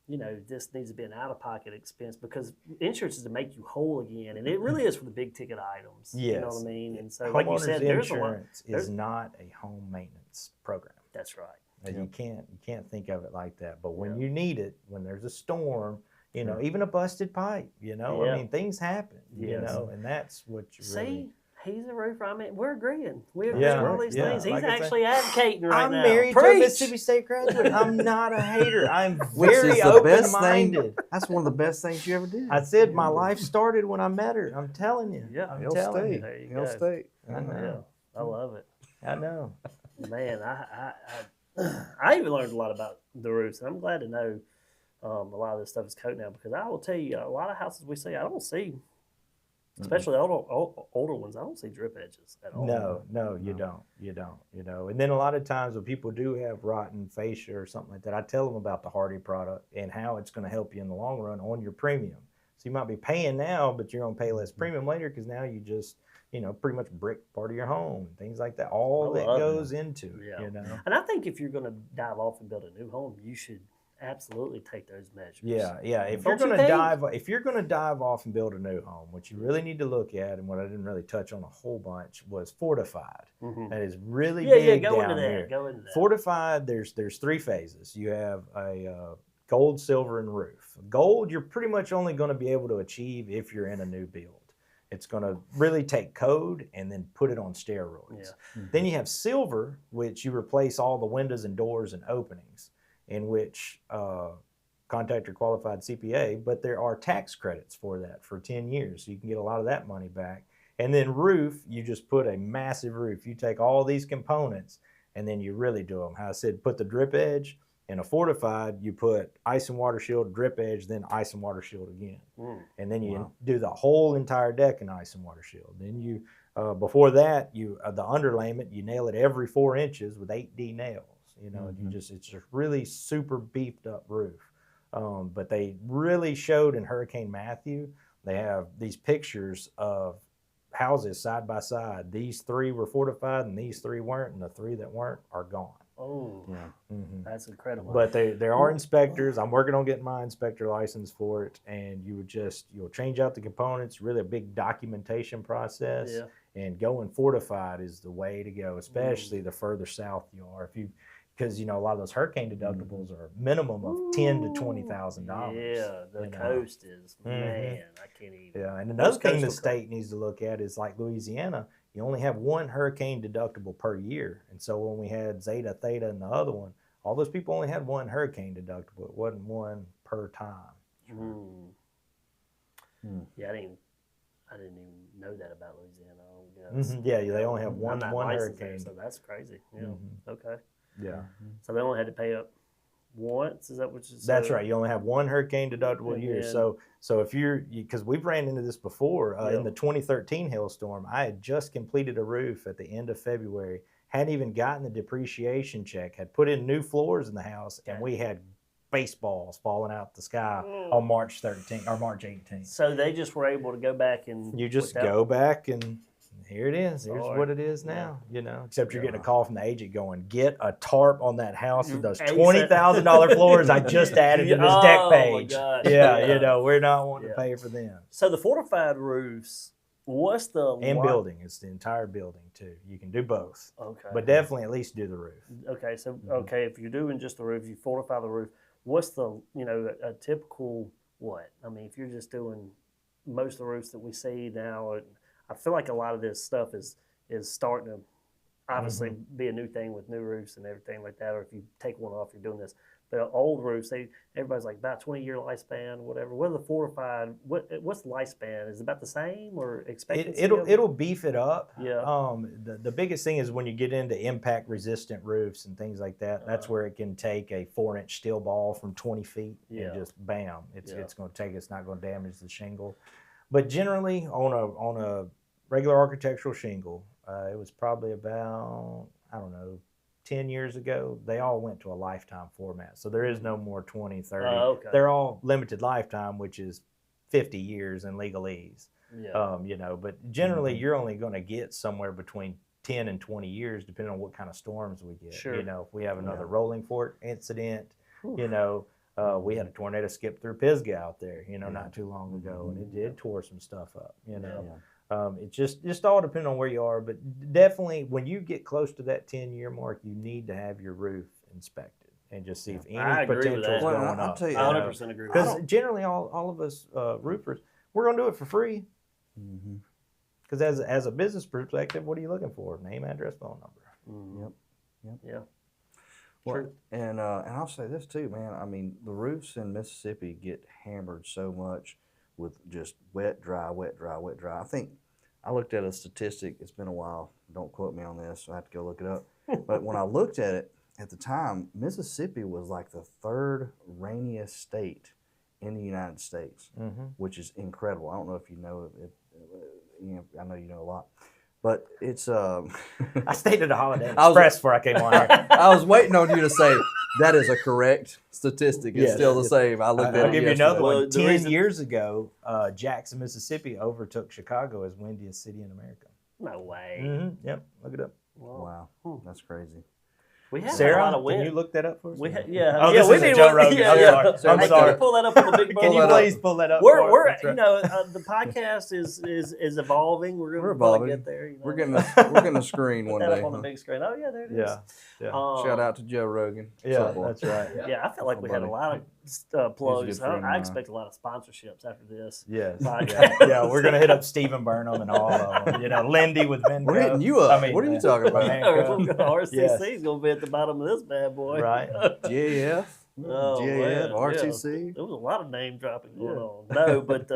you know, this needs to be an out-of-pocket expense, because insurance is to make you whole again, and it really is for the big-ticket items. Yes. You know what I mean? And so, homeowners like you said, insurance is not a home maintenance program. That's right. You can't think of it like that. But when you need it, when there's a storm, you know, even a busted pipe, you know, I mean, things happen, you know, and that's what you really... He's a roofer. I mean, we're agreeing. We agree on all these things. He's actually advocating right now. I'm married to a Mississippi State graduate. I'm not a hater. I'm very open-minded. That's one of the best things you ever did. I said my life started when I met her. I'm telling you. Yeah, I'm telling you. There you go. State. I know. I love it. I know. Man, I even learned a lot about the roofs. I'm glad to know a lot of this stuff is coat now, because I will tell you, a lot of houses we see, I don't see, especially the older ones, I don't see drip edges at all. No, you don't. And then a lot of times when people do have rotten fascia or something like that, I tell them about the Hardy product and how it's going to help you in the long run on your premium. So you might be paying now, but you're going to pay less premium later, because now you just, pretty much brick part of your home and things like that. All that goes into it, And I think if you're going to dive off and build a new home, you should absolutely take those measures. Yeah. If you're going to dive off and build a new home, what you really need to look at, and what I didn't really touch on a whole bunch, was fortified. That is really big down there. Go into that. Fortified, there's 3 phases. You have a gold, silver, and roof. Gold, you're pretty much only going to be able to achieve if you're in a new build. It's going to really take code and then put it on steroids. Then you have silver, which you replace all the windows and doors and openings, in which contractor qualified CPA, but there are tax credits for that for 10 years. So you can get a lot of that money back. And then roof, you just put a massive roof. You take all these components and then you really do them. How I said, put the drip edge. In a fortified, you put ice and water shield, drip edge, then ice and water shield again. And then you do the whole entire deck in ice and water shield. Then you, before that, you the underlayment, you nail it every 4 inches with 8D nails. It's just really super beefed up roof. But they really showed in Hurricane Matthew, they have these pictures of houses side by side. These 3 were fortified and these 3 weren't, and the 3 that weren't are gone. Oh, that's incredible. But there are inspectors. I'm working on getting my inspector license for it, and you'll change out the components. Really a big documentation process. And going fortified is the way to go, especially the further south you are. Because a lot of those hurricane deductibles are minimum of $10,000 to $20,000. Yeah, the coast is, man, I can't even. Yeah, and another thing the state needs to look at is, like Louisiana, you only have 1 hurricane deductible per year. And so when we had Zeta, Theta, and the other one, all those people only had 1 hurricane deductible. It wasn't 1 per time. Yeah, I didn't even know that about Louisiana. Yeah, they only have one hurricane. There, so that's crazy. Yeah. Okay. Yeah. So they only had to pay up once. Is that what you said? That's right. You only have 1 hurricane deductible a year. So if because we've ran into this before in the 2013 hailstorm, I had just completed a roof at the end of February, hadn't even gotten the depreciation check, had put in new floors in the house, and we had baseballs falling out the sky on March 13th or March 18th. So they just were able to go back and you just go back and here it is. Here's what it is now, except you're getting a call from the agent going, get a tarp on that house with those $20,000 floors I just added to this deck page. We're not wanting to pay for them. So the fortified roofs, what's the... And building. It's the entire building, too. You can do both. Okay. But definitely at least do the roof. Okay, so, if you're doing just the roof, you fortify the roof. What's the, a typical what? I mean, if you're just doing most of the roofs that we see now, I feel like a lot of this stuff is starting to obviously be a new thing with new roofs and everything like that. Or if you take one off, you're doing this. The old roofs, everybody's like about 20-year lifespan, whatever. What are the fortified? What's the lifespan? Is it about the same or expectancy? It'll beef it up. Yeah. The biggest thing is when you get into impact resistant roofs and things like that. That's where it can take a 4-inch steel ball from 20 feet and just bam, it's going to take. It's not going to damage the shingle. But generally, on a regular architectural shingle, it was probably about 10 years ago, they all went to a lifetime format. So there is no more 20, 30. Okay. They're all limited lifetime, which is 50 years in legalese. Yeah. But generally you're only going to get somewhere between 10 and 20 years, depending on what kind of storms we get. Sure. If we have another rolling fork incident, we had a tornado skip through Pisgah out there, not too long ago, and it did tore some stuff up, It just all depends on where you are, but definitely when you get close to that 10-year mark, you need to have your roof inspected and just see if any potential is going up. I'll tell you, I 100% agree with that. Because generally all of us roofers, we're going to do it for free. Because as a business perspective, what are you looking for? Name, address, phone number. Yep. Yeah. Well, and I'll say this too, man. I mean, the roofs in Mississippi get hammered so much with just wet, dry, wet, dry, wet, dry. I think I looked at a statistic. It's been a while. Don't quote me on this. I have to go look it up. But when I looked at it, at the time, Mississippi was like the third rainiest state in the United States, which is incredible. I don't know if you know it. I know you know a lot, but it's. I stayed at a Holiday Inn Express before I came on here. I was waiting on you to say that is a correct statistic. It's still the same. I looked at it. I'll give you another one. Well, 10 years ago, Jackson, Mississippi overtook Chicago as windiest city in America. No way. Yep, look it up. Wow, that's crazy. We had Sarah, a lot of wind. can you look that up for us? Oh, we need need Joe Rogan. I'm sorry. Hey, can you pull that up on the big board? Can you please pull that up? We're you know, the podcast is evolving. We're evolving. Get there. You know? We're getting a screen one Put that day. up on the big screen. Oh yeah, there it is. Yeah. Shout out to Joe Rogan. Yeah, that's right. Yeah, I felt like we had a lot of plugs. I expect a lot of sponsorships after this. Yes. Yeah, we're gonna hit up Stephen Burnham and all of them. You know, Lindy with Venco. We're hitting you up. What are you talking about? RCC is gonna be at the bottom of this bad boy. Right. GAF. Oh, GAF, man, RCC. Yeah. There was a lot of name dropping going on. No, but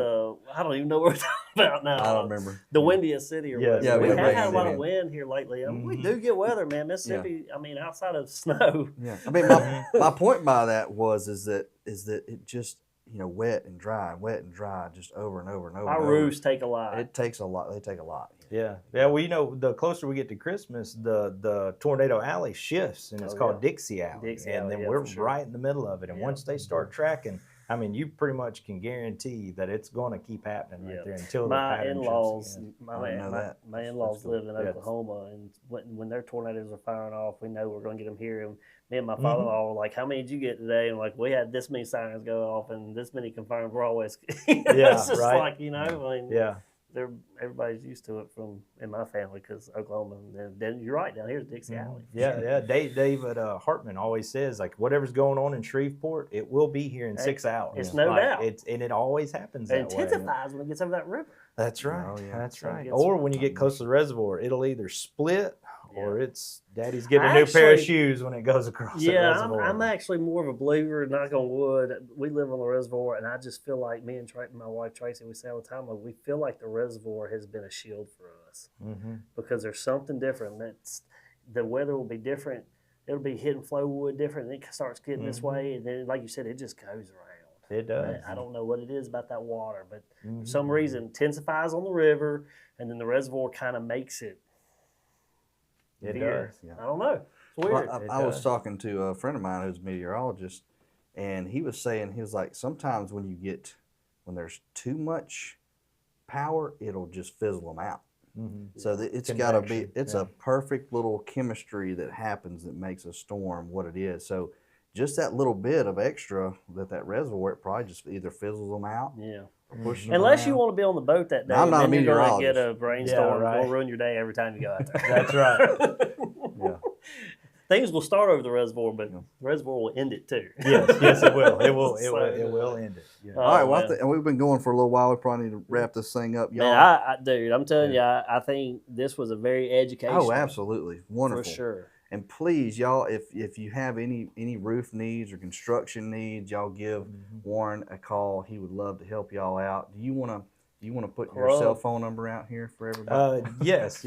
I don't even know what we're talking about now. I don't remember. The windiest city or whatever. Yeah, we have had a windy lot city. of wind here lately. I mean, we do get weather, man. Mississippi, I mean, outside of snow. Yeah. I mean, my point by that is that it just, wet and dry, just over and over and over. Our roofs take a lot. It takes a lot. They take a lot. Yeah. Well, the closer we get to Christmas, the Tornado Alley shifts, and it's called Dixie Alley. And then we're right in the middle of it. And once they start tracking, I mean, you pretty much can guarantee that it's going to keep happening right there until the pattern in-laws. shifts My in-laws live in Oklahoma, and when their tornadoes are firing off, we know we're going to get them here. And me and my father-in-law were like, "How many did you get today?" And like, we had this many sirens go off, and this many confirmed. We're always, it's just like I mean, everybody's used to it in my family because Oklahoma. And then you're right, down here's Dixie Alley. Yeah. David Hartman always says, like, whatever's going on in Shreveport, it will be here in 6 hours. It's no doubt. And it always happens that way. It intensifies when it gets over that river. That's right. Oh, yeah. That's So right. it Or when you get close to the reservoir, it'll either split or it's Daddy's getting a new pair of shoes when it goes across the reservoir. Yeah, I'm actually more of a believer, knock on wood. We live on the reservoir, and I just feel like me and my wife Tracy, we say all the time, like, we feel like the reservoir has been a shield for us because there's something different. The weather will be different. It'll be hitting flow wood different, and it starts getting this way, and then, like you said, it just goes around. It does. I don't know what it is about that water, but for some reason, it intensifies on the river, and then the reservoir kind of makes it. It veer. does. I don't know. It's weird. Well, I was talking to a friend of mine who's a meteorologist, and he was saying, he was like, sometimes when there's too much power, it'll just fizzle them out. So it's got to be, it's a perfect little chemistry that happens that makes a storm what it is. So just that little bit of extra that reservoir, it probably just either fizzles them out. Yeah. Pushes them Unless you around. want to be on the boat that day, I'm not a then you're going to meteorologist. get a rainstorm. Yeah, right. It'll ruin your day every time you go out there. That's right. Yeah. Things will start over the reservoir, but the reservoir will end it too. Yes, it will. It will. So, It will end it. Yeah. All right, well, and we've been going for a little while. We probably need to wrap this thing up, y'all. Man, dude, I'm telling you, I think this was a very educational. Oh, absolutely. Wonderful. For sure. And please, y'all, if you have any roof needs or construction needs, y'all give Warren a call. He would love to help y'all out. Do you want to put your cell phone number out here for everybody? Yes.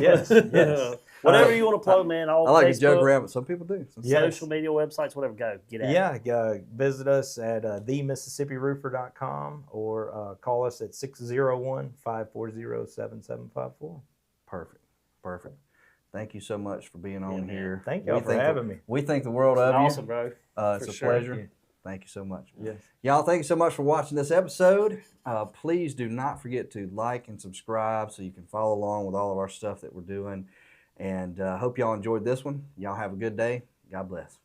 Whatever you want to plug, man. I like Facebook, to joke around, but some people do. social media websites, whatever. Go get at it. Visit us at themississippiRoofer.com or call us at 601-540-7754. Perfect. Thank you so much for being on here. Thank y'all for having me. We think the world of you. Awesome, bro. It's a pleasure. Yeah. Thank you so much. Yes. Y'all, thank you so much for watching this episode. Please do not forget to like and subscribe so you can follow along with all of our stuff that we're doing. And hope y'all enjoyed this one. Y'all have a good day. God bless.